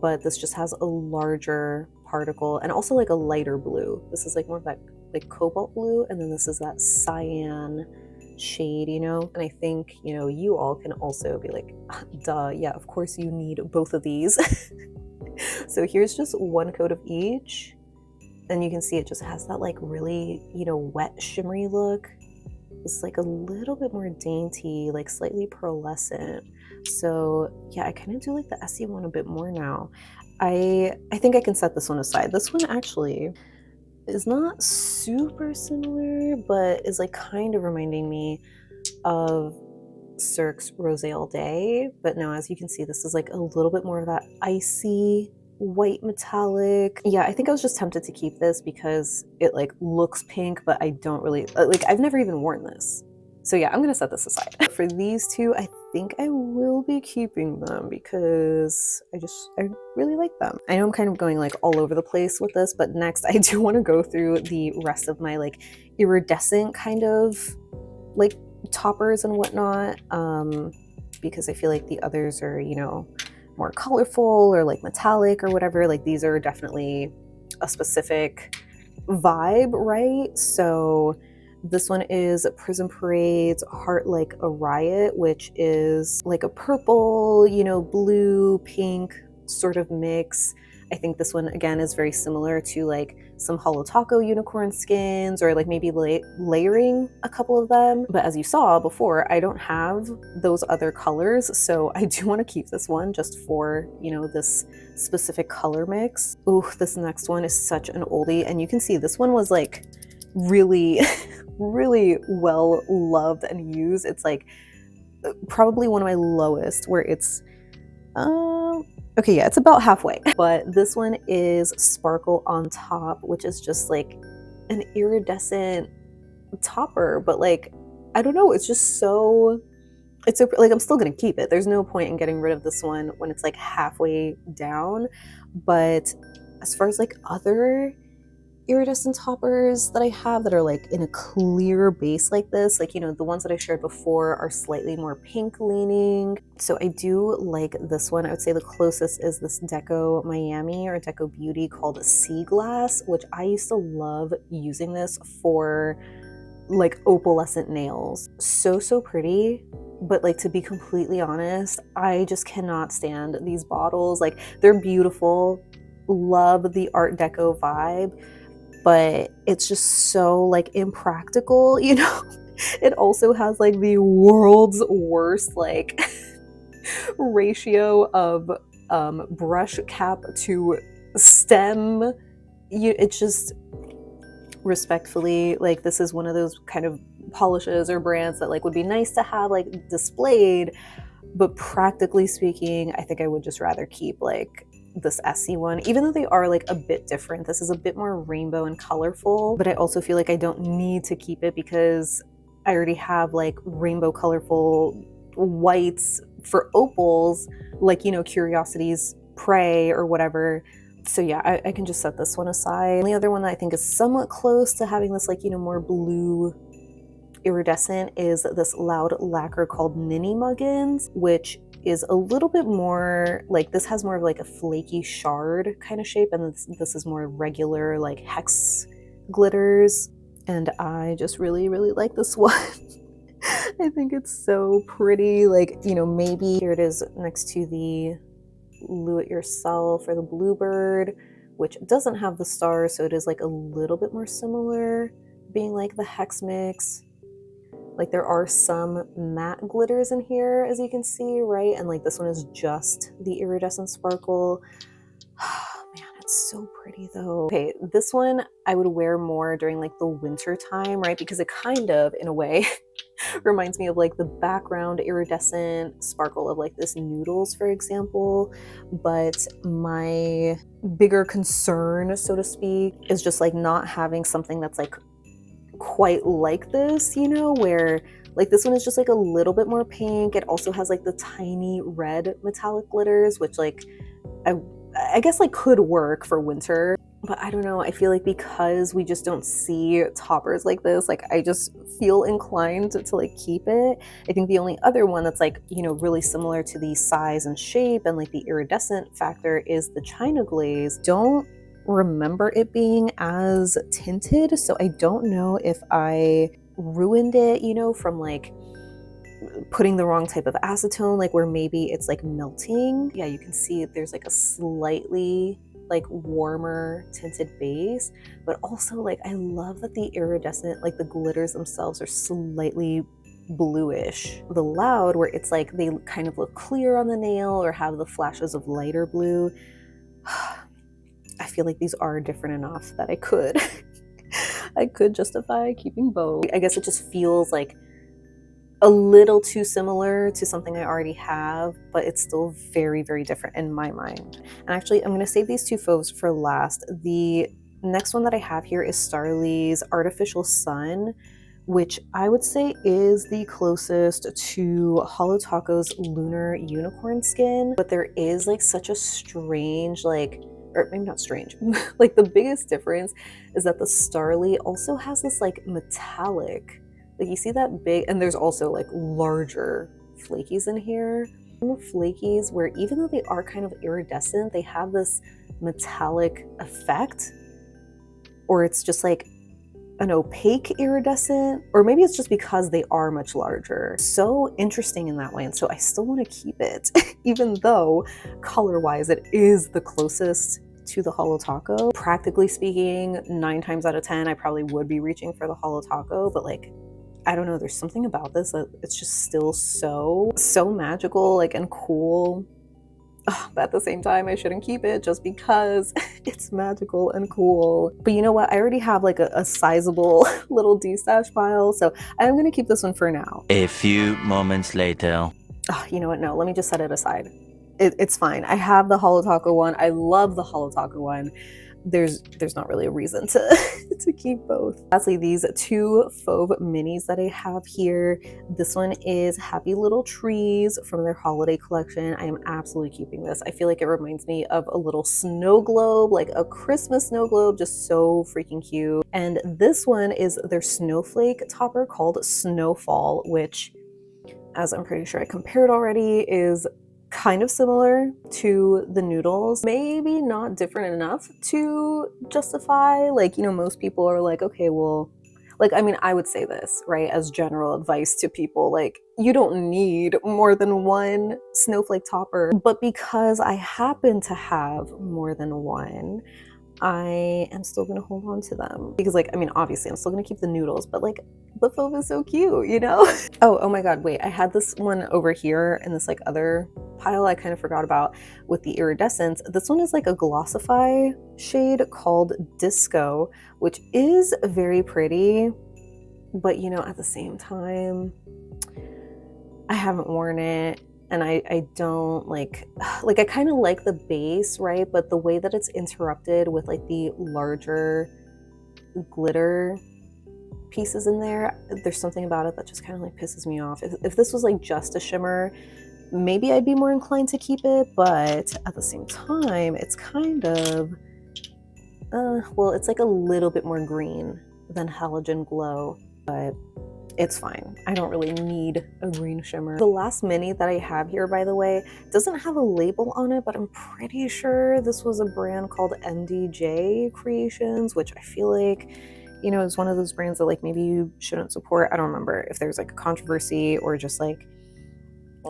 but this just has a larger particle and also like a lighter blue. This is like more of that like cobalt blue, and then this is that cyan shade, you know? And I think, you know, you all can also be like, duh, yeah, of course you need both of these. So here's just one coat of each, and you can see it just has that like really, you know, wet shimmery look. It's like a little bit more dainty, like slightly pearlescent. So yeah, I kind of do like the Essie one a bit more now. I think I can set this one aside. This one actually is not super similar, but is like kind of reminding me of Cirque's Rosé All Day. But now, as you can see, this is like a little bit more of that icy white metallic. Yeah, I think I was just tempted to keep this because it like looks pink, but I don't really like, I've never even worn this. So yeah, I'm gonna set this aside. For these two, I think I will be keeping them because I really like them. I know I'm kind of going like all over the place with this, but next I do want to go through the rest of my like iridescent kind of like toppers and whatnot, because I feel like the others are, you know, more colorful or like metallic or whatever. Like these are definitely a specific vibe, right? So this one is Prism Parade's Heart Like a Riot, which is like a purple, you know, blue, pink sort of mix. I think this one again is very similar to like some Holo Taco unicorn skins, or like maybe layering a couple of them. But as you saw before, I don't have those other colors, so I do want to keep this one just for, you know, this specific color mix. Ooh, this next one is such an oldie, and you can see this one was like really really well loved and used. It's like probably one of my lowest, where it's okay, yeah, it's about halfway. But this one is Sparkle on Top, which is just like an iridescent topper, but like I don't know, it's just so, it's so like I'm still gonna keep it. There's no point in getting rid of this one when it's like halfway down. But as far as like other iridescent toppers that I have that are like in a clear base like this, like, you know, the ones that I shared before are slightly more pink leaning. So I do like this one. I would say the closest is this Deco Miami or Deco Beauty called Sea Glass, which I used to love using this for like opalescent nails. So pretty. But like, to be completely honest, I just cannot stand these bottles. Like, they're beautiful, love the Art Deco vibe, but it's just so like impractical, you know? It also has like the world's worst like ratio of brush cap to stem. It's just, respectfully, like, this is one of those kind of polishes or brands that like would be nice to have like displayed, but practically speaking, I think I would just rather keep like this Essie one, even though they are like a bit different. This is a bit more rainbow and colorful, but I also feel like I don't need to keep it because I already have like rainbow colorful whites for opals, like, you know, Curiosity's Prey or whatever. So yeah, I can just set this one aside. The other one that I think is somewhat close to having this, like, you know, more blue iridescent is this loud lacquer called Ninny Muggins, which is a little bit more like, this has more of like a flaky shard kind of shape, and this is more regular like hex glitters. And I just really, really like this one. I think it's so pretty. Like, you know, maybe here it is next to the Lou It Yourself or the Bluebird, which doesn't have the stars, so it is like a little bit more similar, being like the hex mix. Like, there are some matte glitters in here, as you can see, right? And like this one is just the iridescent sparkle. Man, it's so pretty though. Okay, this one I would wear more during like the winter time, right? Because it kind of, in a way, reminds me of like the background iridescent sparkle of like this Noodles, for example. But my bigger concern, so to speak, is just like not having something that's like quite like this, you know, where like this one is just like a little bit more pink. It also has like the tiny red metallic glitters, which like I guess like could work for winter. But I don't know, I feel like because we just don't see toppers like this, like I just feel inclined to like keep it. I think the only other one that's like, you know, really similar to the size and shape and like the iridescent factor is the China Glaze. Don't remember it being as tinted, so I don't know if I ruined it, you know, from like putting the wrong type of acetone, like where maybe it's like melting. Yeah, you can see there's like a slightly like warmer tinted base, but also like I love that the iridescent, like the glitters themselves are slightly bluish. The Loud, where it's like they kind of look clear on the nail or have the flashes of lighter blue. I feel like these are different enough that I could I could justify keeping both. I guess it just feels like a little too similar to something I already have, but it's still very, very different in my mind. And actually, I'm going to save these two Fauves for last. The next one that I have here is Starly's Artificial Sun, which I would say is the closest to Holo Taco's Lunar Unicorn Skin, but there is like such a strange, like, or maybe not strange, like the biggest difference is that the Starly also has this like metallic, like you see that big, and there's also like larger flakies in here. More flakies where even though they are kind of iridescent, they have this metallic effect, or it's just like an opaque iridescent, or maybe it's just because they are much larger. So interesting in that way, and so I still want to keep it, even though color-wise it is the closest to the Holo Taco. Practically speaking, 9 times out of 10, I probably would be reaching for the Holo Taco, but like, I don't know, there's something about this that it's just still so magical, like, and cool. But at the same time, I shouldn't keep it just because it's magical and cool. But you know what? I already have like a sizable little destash pile, so I'm gonna keep this one for now. A few moments later. Oh, you know what? No, let me just set it aside. It's fine. I have the Holo Taco one. I love the Holo Taco one. There's not really a reason to to keep both. Lastly, these two Fauve minis that I have here. This one is Happy Little Trees from their holiday collection. I am absolutely keeping this. I feel like it reminds me of a little snow globe, like a Christmas snow globe, just so freaking cute. And this one is their snowflake topper called Snowfall, which, as I'm pretty sure I compared already, is kind of similar to the Noodles. Maybe not different enough to justify, like, you know, most people are like, okay, well, like, I mean, I would say this, right, as general advice to people, like, you don't need more than one snowflake topper. But because I happen to have more than one, I am still gonna hold on to them. Because, like, I mean, obviously I'm still gonna keep the Noodles, but like, the Fauve is so cute, you know? Oh my god, wait, I had this one over here in this like other pile I kind of forgot about with the iridescence. This one is like a Glossify shade called Disco, which is very pretty, but you know, at the same time, I haven't worn it. And I don't like I kind of like the base, right? But the way that it's interrupted with like the larger glitter pieces in there, there's something about it that just kind of like pisses me off. If this was like just a shimmer, maybe I'd be more inclined to keep it, but at the same time, it's kind of, well, it's like a little bit more green than Halogen Glow, but it's fine. I don't really need a green shimmer. The last mini that I have here, by the way, doesn't have a label on it, but I'm pretty sure this was a brand called MDJ Creations, which I feel like, you know, is one of those brands that like maybe you shouldn't support. I don't remember if there's like a controversy or just like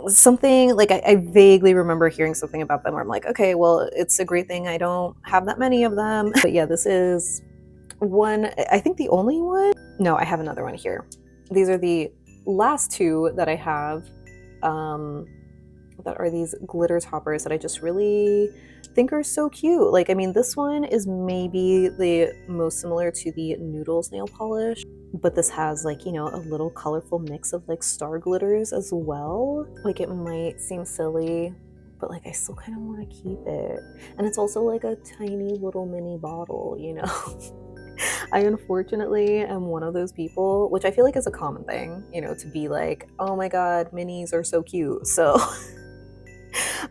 something. Like I vaguely remember hearing something about them where I'm like, okay, well, it's a great thing I don't have that many of them. But yeah, this is one, I think the only one. No, I have another one here. These are the last two that I have, that are these glitter toppers that I just really think are so cute. Like, I mean, this one is maybe the most similar to the Noodles Nail Polish, but this has like, you know, a little colorful mix of like star glitters as well. Like, it might seem silly, but like I still kind of want to keep it. And it's also like a tiny little mini bottle, you know? I unfortunately am one of those people, which I feel like is a common thing, you know, to be like, oh my god, minis are so cute. So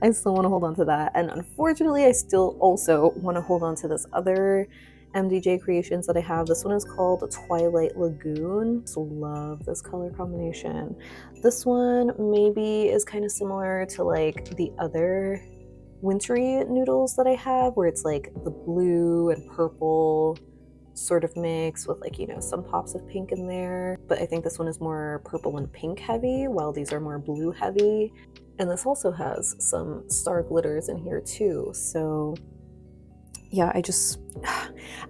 I still want to hold on to that. And unfortunately, I still also want to hold on to this other MDJ Creations that I have. This one is called Twilight Lagoon. So love this color combination. This one maybe is kind of similar to like the other wintry noodles that I have, where it's like the blue and purple sort of mix with like, you know, some pops of pink in there. But I think this one is more purple and pink heavy, while these are more blue heavy. And this also has some star glitters in here too. So yeah, I just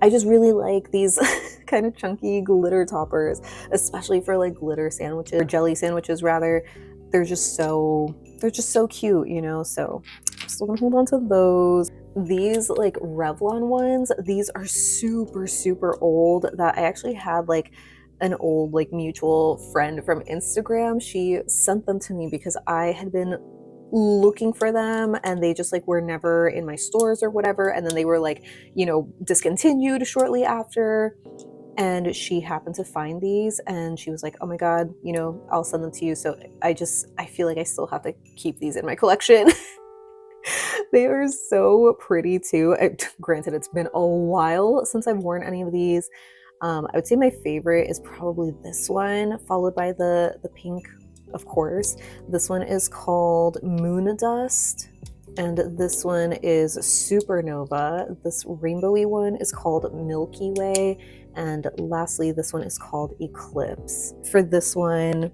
really like these kind of chunky glitter toppers, especially for like glitter sandwiches, or jelly sandwiches rather. They're just so cute, you know? So I'm still gonna hold on to those. These like Revlon ones, these are super old, that I actually had like an old like mutual friend from Instagram. She sent them to me because I had been looking for them and they just like were never in my stores or whatever, and then they were like, you know, discontinued shortly after. And she happened to find these and she was like, oh my god, you know, I'll send them to you. So I feel like I still have to keep these in my collection. They are so pretty too. Granted, it's been a while since I've worn any of these. I would say my favorite is probably this one, followed by the pink, of course. This one is called Moon Dust, and this one is Supernova. This rainbowy one is called Milky Way, and lastly, this one is called Eclipse. For this one,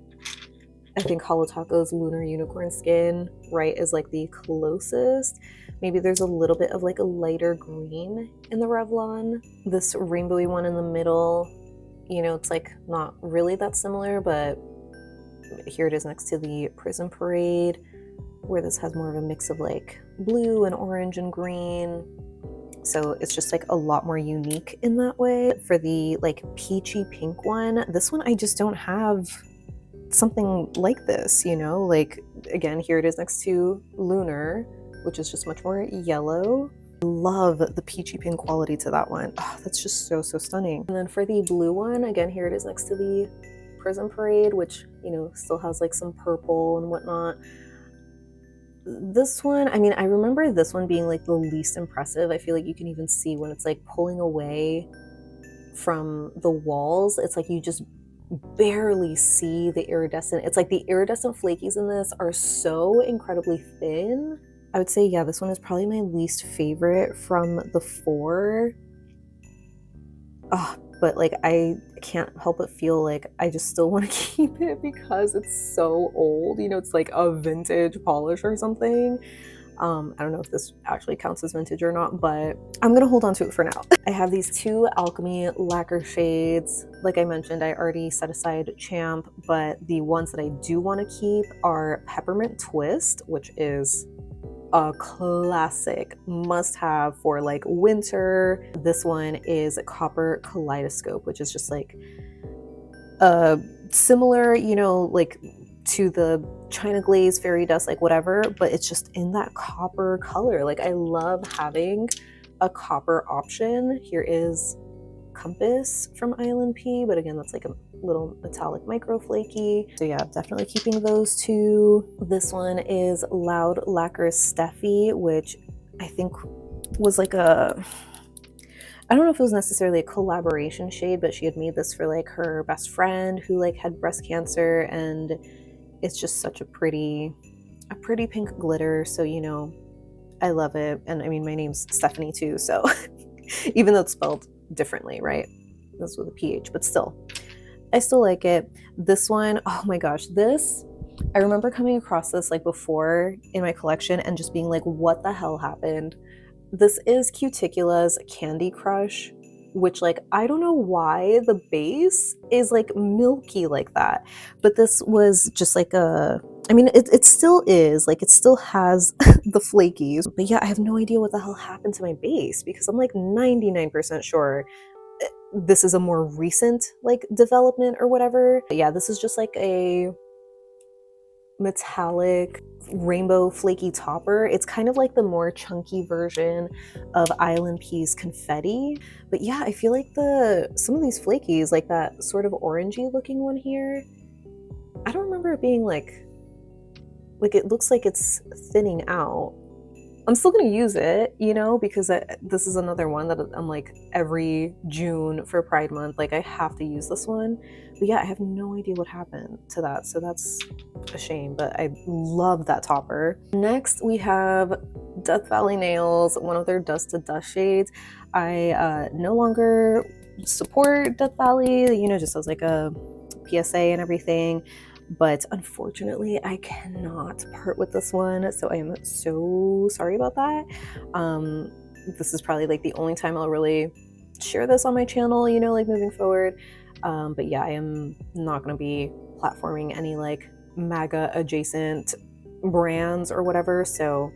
I think Holo Taco's Lunar Unicorn Skin, right, is like the closest. Maybe there's a little bit of like a lighter green in the Revlon. This rainbowy one in the middle, you know, it's like not really that similar, but here it is next to the Prison Parade, where this has more of a mix of like blue and orange and green. So it's just like a lot more unique in that way. For the like peachy pink one, this one I just don't have something like this, you know? Like, again, here it is next to Lunar, which is just much more yellow. Love the peachy pink quality to that one. Oh, that's just so stunning. And then for the blue one, again, here it is next to the Prison Parade, which, you know, still has like some purple and whatnot. This one, I mean, I remember this one being like the least impressive. I feel like you can even see when it's like pulling away from the walls, it's like you just barely see the iridescent. It's like the iridescent flakies in this are so incredibly thin. I would say, yeah, this one is probably my least favorite from the four. Oh, but like I can't help but feel like I just still want to keep it because it's so old. You know, it's like a vintage polish or something. I don't know if this actually counts as vintage or not, but I'm gonna hold on to it for now. I have these two Alchemy Lacquer shades. Like I mentioned, I already set aside Champ, but the ones that I do want to keep are Peppermint Twist, which is a classic must-have for like winter. This one is Copper Kaleidoscope, which is just like similar, you know, like to the China Glaze Fairy Dust, like whatever, but it's just in that copper color. Like I love having a copper option. Here is Compass from ILNP, but again, that's like a little metallic micro flaky. So yeah, definitely keeping those two. This one is Loud Lacquers Stephie, which I think was like a, I don't know if it was necessarily a collaboration shade, but she had made this for like her best friend who like had breast cancer, and it's just such a pretty pink glitter. So, you know, I love it. And I mean, my name's Stephanie too, so even though it's spelled differently, right? That's with a PH, but still, I still like it. This one, oh my gosh, this, I remember coming across this like before in my collection and just being like, what the hell happened? This is Cuticula's Candy Crush, which like, I don't know why the base is like milky like that, but this was just like a, I mean, it still is, like it still has the flakies, but yeah, I have no idea what the hell happened to my base because I'm like 99% sure this is a more recent like development or whatever. But yeah, this is just like a metallic rainbow flaky topper. It's kind of like the more chunky version of ILNP's Confetti. But yeah, I feel like some of these flakies, like that sort of orangey looking one here, I don't remember it being like it looks like it's thinning out. I'm still gonna use it, you know, because this is another one that I'm like every June for Pride Month, like I have to use this one. But yeah, I have no idea what happened to that, so that's a shame, but I love that topper. Next, we have Death Valley Nails, one of their Dust to Dust shades. I no longer support Death Valley, you know, just as like a PSA and everything. But unfortunately, I cannot part with this one, so I am so sorry about that. This is probably like the only time I'll really share this on my channel, you know, like moving forward. But yeah, I am not going to be platforming any like MAGA adjacent brands or whatever, so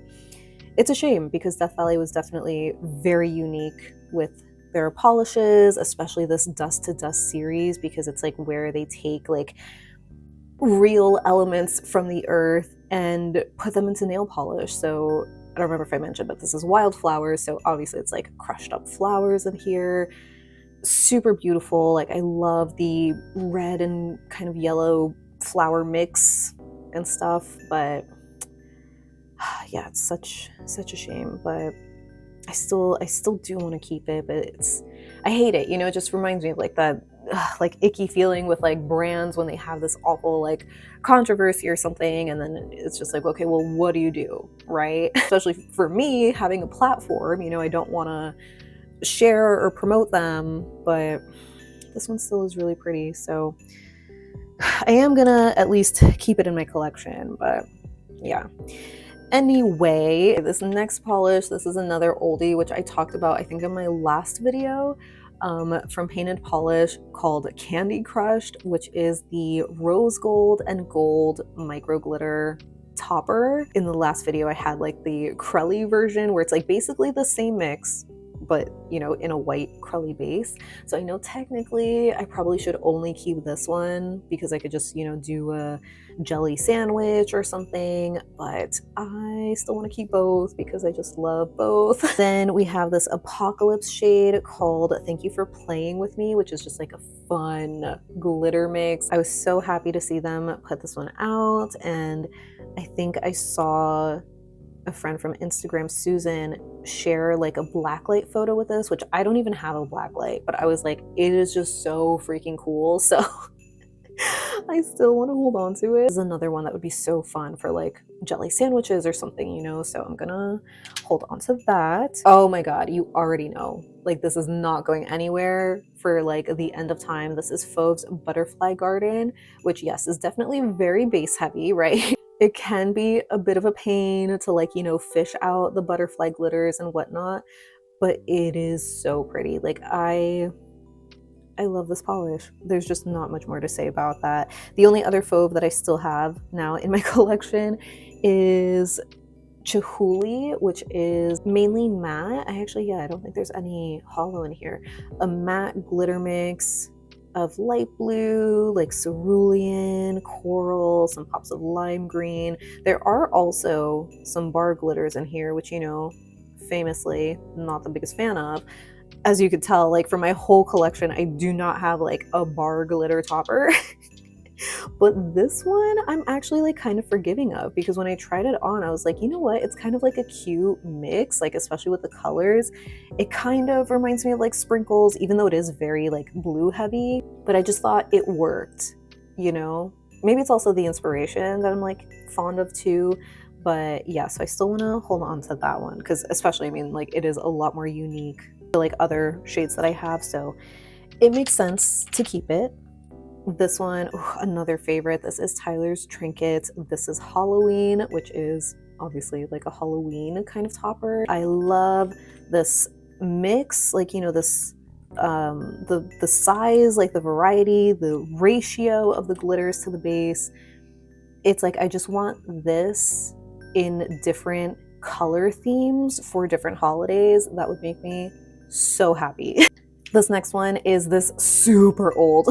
it's a shame because Death Valley was definitely very unique with their polishes, especially this Dust to Dust series, because it's like where they take like real elements from the earth and put them into nail polish. So I don't remember if I mentioned, but this is wildflowers, so obviously it's like crushed up flowers in here. Super beautiful. Like I love the red and kind of yellow flower mix and stuff, but yeah, it's such a shame. But I still do want to keep it, but I hate it, you know. It just reminds me of like that like icky feeling with like brands when they have this awful like controversy or something, and then it's just like, okay, well, what do you do, right? Especially for me having a platform, you know, I don't want to share or promote them, but this one still is really pretty, so I am gonna at least keep it in my collection. But yeah, anyway, this next polish, this is another oldie, which I talked about I think in my last video, from Painted Polish, called Candy Crushed, which is the rose gold and gold micro glitter topper. In the last video I had like the Crelly version where it's like basically the same mix, but you know, in a white Crelly base. So I know technically I probably should only keep this one because I could just, you know, do a jelly sandwich or something, but I still want to keep both because I just love both. Then we have this Apocalypse shade called Thank You for Playing With Me, which is just like a fun glitter mix. I was so happy to see them put this one out, and I think I saw a friend from Instagram, Susan, share like a blacklight photo with this, which I don't even have a blacklight, but I was like, it is just so freaking cool. So I still want to hold on to it. This is another one that would be so fun for like jelly sandwiches or something, you know, so I'm gonna hold on to that. Oh my god, you already know, like this is not going anywhere for like the end of time. This is Fauve's Butterfly Garden, which yes, is definitely very base heavy, right? It can be a bit of a pain to like, you know, fish out the butterfly glitters and whatnot, but it is so pretty. Like I love this polish. There's just not much more to say about that. The only other Fauve that I still have now in my collection is Chihuly, which is mainly matte. I don't think there's any holo in here. A matte glitter mix of light blue, like cerulean, coral, some pops of lime green. There are also some bar glitters in here, which, you know, famously not the biggest fan of. as you could tell, like for my whole collection, I do not have like a bar glitter topper. But this one I'm actually like kind of forgiving of, because when I tried it on, I was like, you know what? It's kind of like a cute mix, like especially with the colors. It kind of reminds me of like sprinkles, even though it is very like blue heavy, but I just thought it worked, you know? Maybe it's also the inspiration that I'm like fond of too. But yeah, so I still want to hold on to that one because especially, I mean, like it is a lot more unique to like other shades that I have. So it makes sense to keep it. This one, ooh, another favorite. This is Tyler's Trinkets. This is Halloween, which is obviously like a Halloween kind of topper. I love this mix, like, you know, this the size, like the variety, the ratio of the glitters to the base. It's like I just want this in different color themes for different holidays. That would make me so happy. This next one is this super old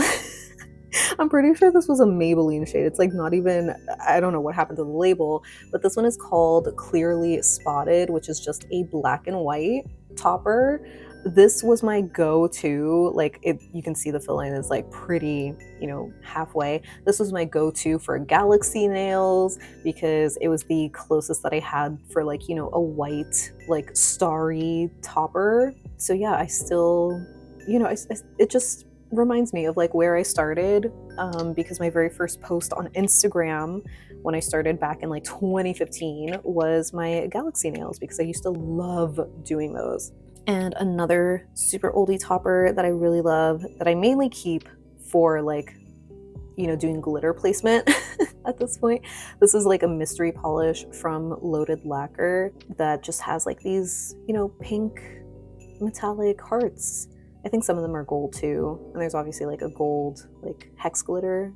I'm pretty sure this was a Maybelline shade. It's like not even, I don't know what happened to the label, but this one is called Clearly Spotted, which is just a black and white topper. This was my go-to, like you can see the fill-in is like pretty, you know, halfway. This was my go-to for galaxy nails because it was the closest that I had for like, you know, a white, like starry topper. So yeah, I still, you know, it just reminds me of like where I started, because my very first post on Instagram when I started back in like 2015 was my galaxy nails, because I used to love doing those. And another super oldie topper that I really love, that I mainly keep for like, you know, doing glitter placement at this point. This is like a mystery polish from Loaded Lacquer that just has like these, you know, pink metallic hearts. I think some of them are gold too, and there's obviously like a gold like hex glitter,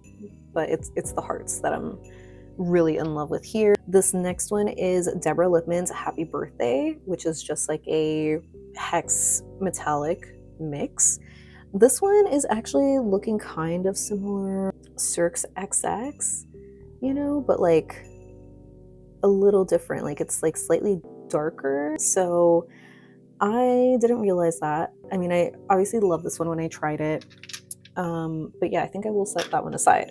but it's the hearts that I'm really in love with here. This next one is Deborah Lipman's Happy Birthday, which is just like a hex metallic mix. This one is actually looking kind of similar Cirque's XX, you know, but like a little different. Like it's like slightly darker. So I didn't realize that. I mean, I obviously love this one when I tried it. But yeah, I think I will set that one aside.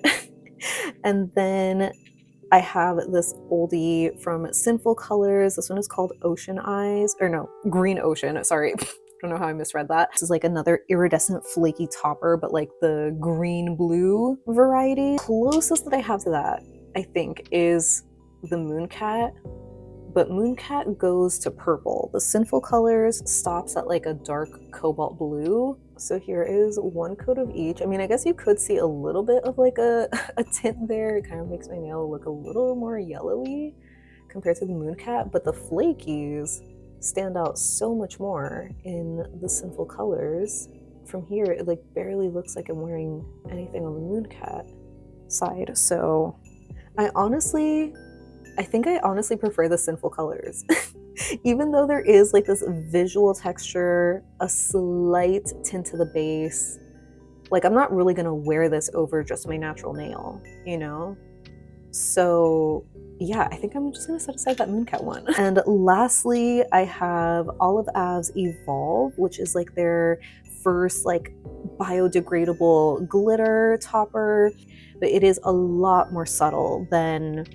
And then I have this oldie from Sinful Colors. This one is called Ocean Eyes, or no, Green Ocean. Sorry. I don't know how I misread that. This is like another iridescent flaky topper, but like the green blue variety. Closest that I have to that, I think, is the Mooncat. But Mooncat goes to purple. The Sinful Colors stops at like a dark cobalt blue. So here is one coat of each. I mean, I guess you could see a little bit of like a tint there. It kind of makes my nail look a little more yellowy compared to the Mooncat, but the flakies stand out so much more in the Sinful Colors. From here, it like barely looks like I'm wearing anything on the Mooncat side. So I think I honestly prefer the Sinful Colors. Even though there is like this visual texture, a slight tint to the base, like I'm not really gonna wear this over just my natural nail, you know? So yeah, I think I'm just gonna set aside that Mooncat one. And lastly, I have Olive Ave's Evolve, which is like their first like biodegradable glitter topper, but it is a lot more subtle than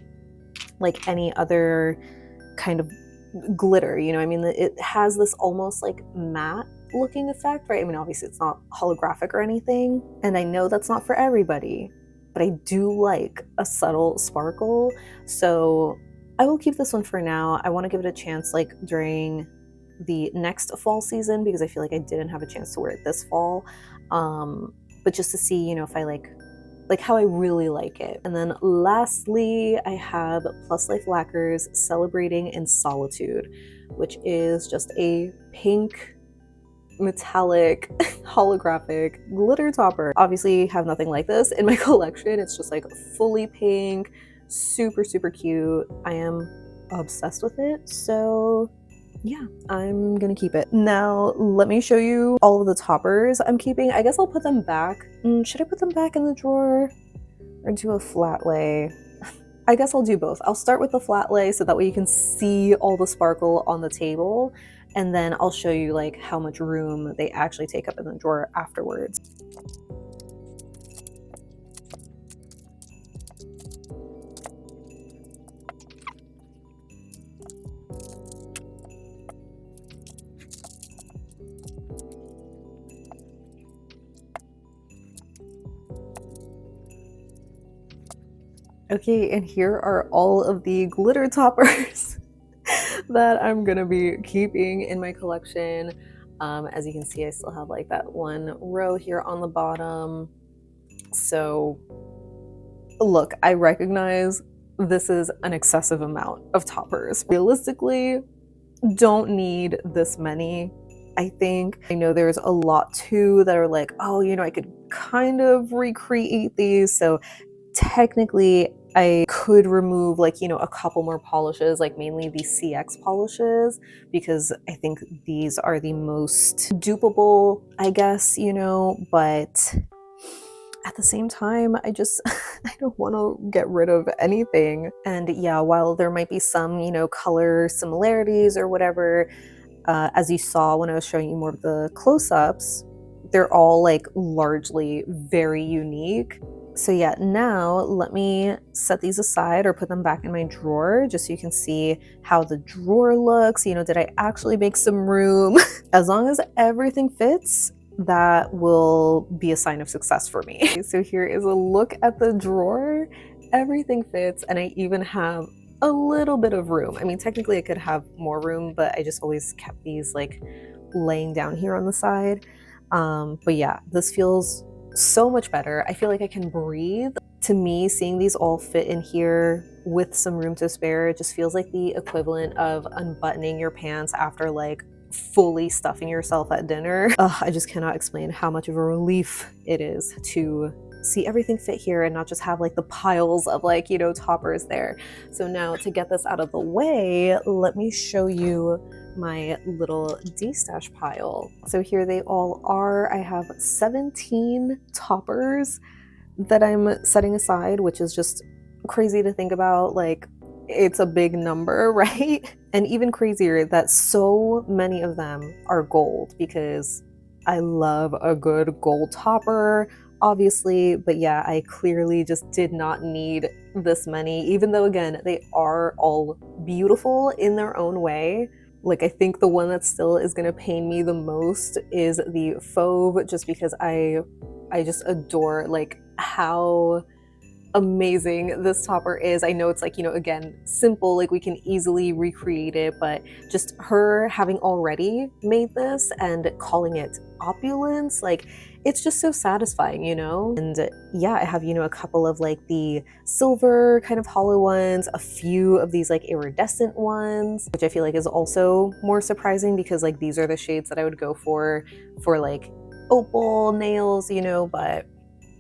like any other kind of glitter, you know. I mean, it has this almost like matte looking effect, right? I mean, obviously it's not holographic or anything, and I know that's not for everybody, but I do like a subtle sparkle. So I will keep this one for now. I want to give it a chance like during the next fall season, because I feel like I didn't have a chance to wear it this fall, but just to see, you know, if I like how I really like it. And then lastly, I have Plus Life Lacquers Celebrating in Solitude, which is just a pink metallic holographic glitter topper. Obviously have nothing like this in my collection. It's just like fully pink, super, super cute. I am obsessed with it. So yeah, I'm gonna keep it. Now, let me show you all of the toppers I'm keeping. I guess I'll put them back. Should I put them back in the drawer or do a flat lay? I guess I'll do both. I'll start with the flat lay so that way you can see all the sparkle on the table. and then I'll show you like how much room they actually take up in the drawer afterwards. Okay, and here are all of the glitter toppers that I'm gonna be keeping in my collection. As you can see, I still have like that one row here on the bottom. So look, I recognize this is an excessive amount of toppers. Realistically, don't need this many. I think I know there's a lot too that are like, oh, you know, I could kind of recreate these. So technically I could remove like, you know, a couple more polishes, like mainly the CX polishes, because I think these are the most dupable, I guess, you know, but at the same time, I just, I don't want to get rid of anything. And yeah, while there might be some, you know, color similarities or whatever, as you saw when I was showing you more of the close-ups, they're all like largely very unique. So yeah, now let me set these aside or put them back in my drawer just so you can see how the drawer looks. You know, did I actually make some room? As long as everything fits, that will be a sign of success for me. So here is a look at the drawer. Everything fits, and I even have a little bit of room. I mean, technically I could have more room, but I just always kept these like laying down here on the side. But yeah, this feels so much better. I feel like I can breathe. To me, seeing these all fit in here with some room to spare, it just feels like the equivalent of unbuttoning your pants after like fully stuffing yourself at dinner. I just cannot explain how much of a relief it is to see everything fit here and not just have like the piles of like, you know, toppers there. So now to get this out of the way, let me show you my little destash pile. So here they all are. I have 17 toppers that I'm setting aside, which is just crazy to think about. Like, it's a big number, right? And even crazier that so many of them are gold, because I love a good gold topper, obviously, but yeah, I clearly just did not need this many, even though again, they are all beautiful in their own way. Like, I think the one that still is gonna pain me the most is the Fauve, just because I just adore like how amazing this topper is. I know it's like, you know, again, simple, like we can easily recreate it, but just her having already made this and calling it opulence, like it's just so satisfying, you know? And yeah, I have, you know, a couple of like the silver kind of hollow ones, a few of these like iridescent ones, which I feel like is also more surprising because like these are the shades that I would go for like opal nails, you know, but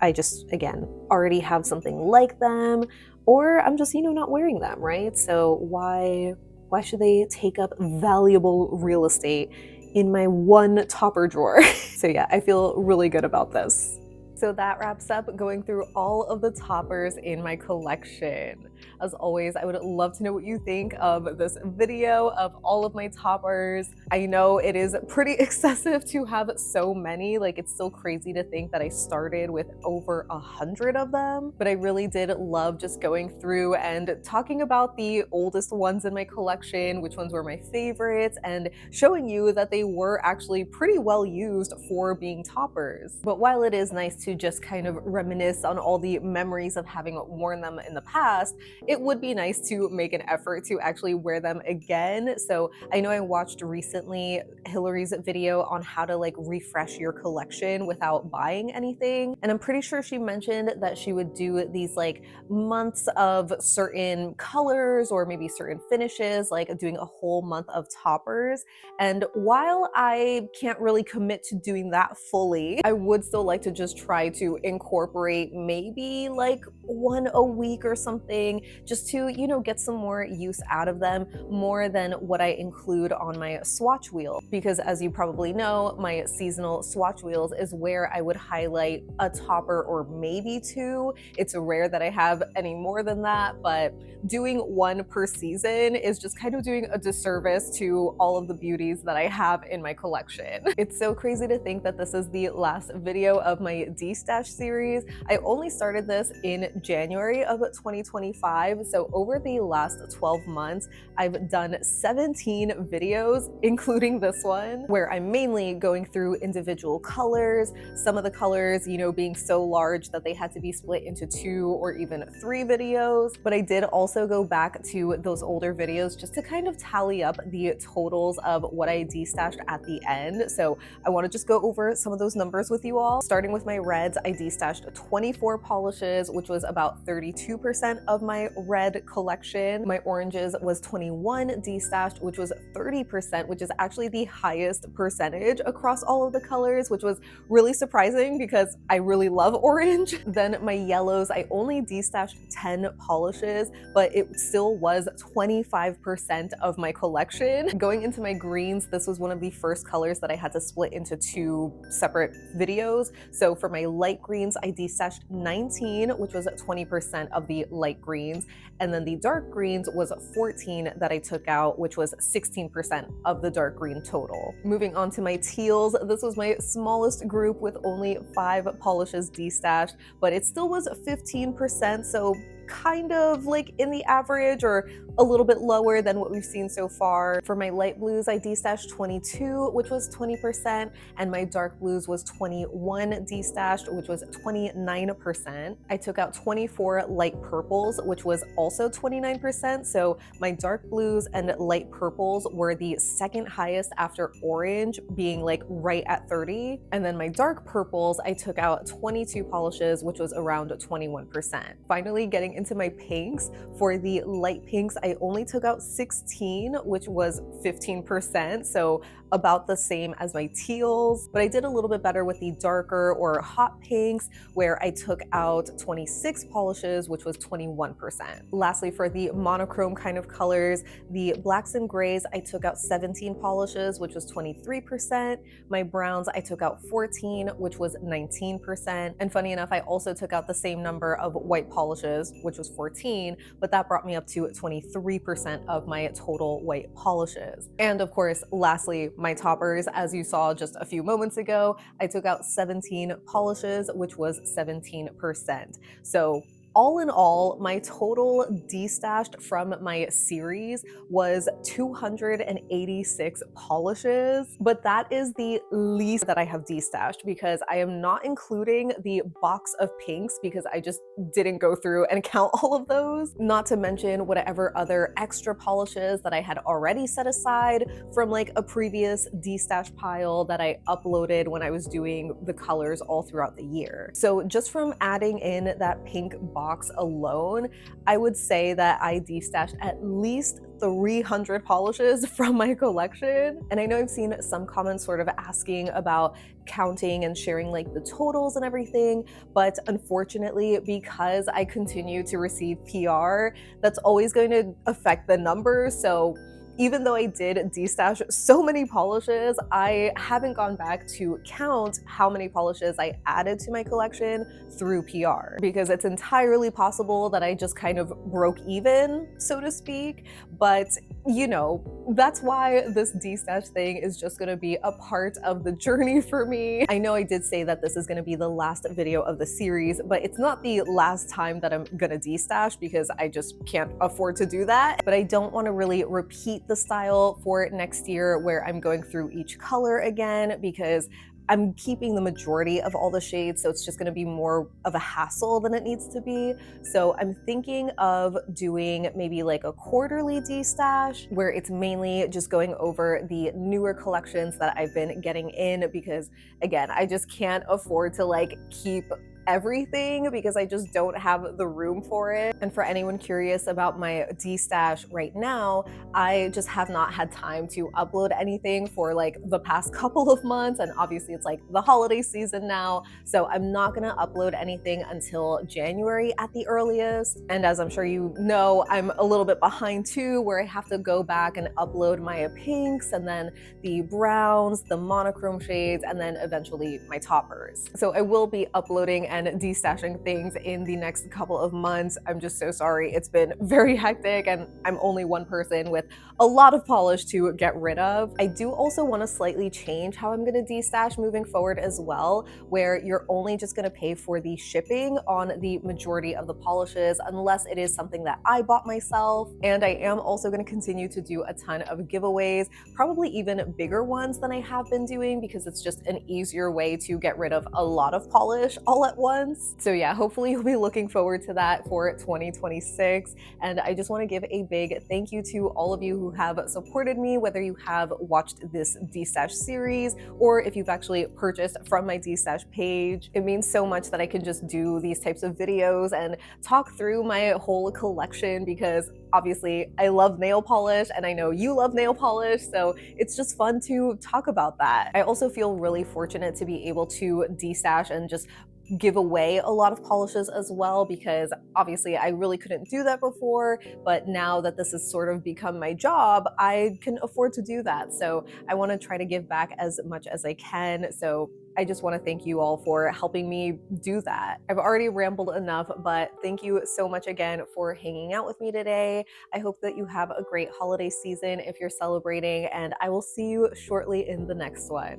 I just, again, already have something like them, or I'm just, you know, not wearing them, right? So why should they take up valuable real estate in my one topper drawer? So yeah, I feel really good about this. So that wraps up going through all of the toppers in my collection. As always, I would love to know what you think of this video of all of my toppers. I know it is pretty excessive to have so many. Like, it's still crazy to think that I started with over 100 of them, but I really did love just going through and talking about the oldest ones in my collection, which ones were my favorites, and showing you that they were actually pretty well used for being toppers. But while it is nice to just kind of reminisce on all the memories of having worn them in the past, it would be nice to make an effort to actually wear them again. So I know I watched recently Hillary's video on how to like refresh your collection without buying anything. And I'm pretty sure she mentioned that she would do these like months of certain colors or maybe certain finishes, like doing a whole month of toppers. And while I can't really commit to doing that fully, I would still like to just try try to incorporate maybe like one a week or something, just to, you know, get some more use out of them, more than what I include on my swatch wheel. Because as you probably know, my seasonal swatch wheels is where I would highlight a topper or maybe two. It's rare that I have any more than that, but doing one per season is just kind of doing a disservice to all of the beauties that I have in my collection. It's so crazy to think that this is the last video of my Destash series. I only started this in January of 2025, so over the last 12 months, I've done 17 videos, including this one, where I'm mainly going through individual colors, some of the colors, you know, being so large that they had to be split into 2 or even 3 videos. But I did also go back to those older videos just to kind of tally up the totals of what I destashed at the end. So I want to just go over some of those numbers with you all. Starting with my reds, I destashed 24 polishes, which was about 32% of my red collection. My oranges was 21 destashed, which was 30%, which is actually the highest percentage across all of the colors, which was really surprising because I really love orange. Then my yellows, I only destashed 10 polishes, but it still was 25% of my collection. Going into my greens, this was one of the first colors that I had to split into 2 separate videos. So for my light greens, I destashed 19, which was 20% of the light greens. And then the dark greens was 14 that I took out, which was 16% of the dark green total. Moving on to my teals, this was my smallest group with only 5 polishes destashed, but it still was 15%, so kind of like in the average or a little bit lower than what we've seen so far. For my light blues, I destashed 22, which was 20%, and my dark blues was 21 destashed, which was 29%. I took out 24 light purples, which was also 29%, so my dark blues and light purples were the second highest after orange, being like right at 30. And then my dark purples, I took out 22 polishes, which was around 21%. Finally, getting into my pinks, for the light pinks, I only took out 16, which was 15%, so about the same as my teals, but I did a little bit better with the darker or hot pinks, where I took out 26 polishes, which was 21%. Lastly, for the monochrome kind of colors, the blacks and grays, I took out 17 polishes, which was 23%. My browns, I took out 14, which was 19%. And funny enough, I also took out the same number of white polishes, which was 14, but that brought me up to 23% of my total white polishes. And of course, lastly, my toppers, as you saw just a few moments ago, I took out 17 polishes, which was 17%. So all in all, my total destashed from my series was 286 polishes, but that is the least that I have destashed because I am not including the box of pinks because I just didn't go through and count all of those, not to mention whatever other extra polishes that I had already set aside from like a previous destash pile that I uploaded when I was doing the colors all throughout the year. So just from adding in that pink box alone, I would say that I destashed at least 300 polishes from my collection. And I know I've seen some comments sort of asking about counting and sharing like the totals and everything, but unfortunately, because I continue to receive PR, that's always going to affect the numbers. So even though I did destash so many polishes, I haven't gone back to count how many polishes I added to my collection through PR, because it's entirely possible that I just kind of broke even, so to speak. But you know, that's why this destash thing is just gonna be a part of the journey for me. I know I did say that this is gonna be the last video of the series, but it's not the last time that I'm gonna destash because I just can't afford to do that. But I don't wanna really repeat the style for next year where I'm going through each color again, because I'm keeping the majority of all the shades, so it's just gonna be more of a hassle than it needs to be. So I'm thinking of doing maybe like a quarterly destash where it's mainly just going over the newer collections that I've been getting in, because again, I just can't afford to like keep everything because I just don't have the room for it. And for anyone curious about my destash right now, I just have not had time to upload anything for like the past couple of months, and obviously it's like the holiday season now, so I'm not gonna upload anything until January at the earliest. And as I'm sure you know, I'm a little bit behind too, where I have to go back and upload my pinks and then the browns, the monochrome shades, and then eventually my toppers. So I will be uploading and destashing things in the next couple of months. I'm just so sorry. It's been very hectic and I'm only one person with a lot of polish to get rid of. I do also want to slightly change how I'm going to destash moving forward as well, where you're only just going to pay for the shipping on the majority of the polishes unless it is something that I bought myself. And I am also going to continue to do a ton of giveaways, probably even bigger ones than I have been doing, because it's just an easier way to get rid of a lot of polish all at once. So yeah, hopefully you'll be looking forward to that for 2026. And I just want to give a big thank you to all of you who have supported me, whether you have watched this Destash series or if you've actually purchased from my Destash page. It means so much that I can just do these types of videos and talk through my whole collection, because obviously I love nail polish and I know you love nail polish, so it's just fun to talk about that. I also feel really fortunate to be able to destash and just give away a lot of polishes as well, because obviously I really couldn't do that before, but now that this has sort of become my job, I can afford to do that. So I want to try to give back as much as I can. So I just want to thank you all for helping me do that. I've already rambled enough, but thank you so much again for hanging out with me today. I hope that you have a great holiday season if you're celebrating, and I will see you shortly in the next one.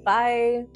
Bye!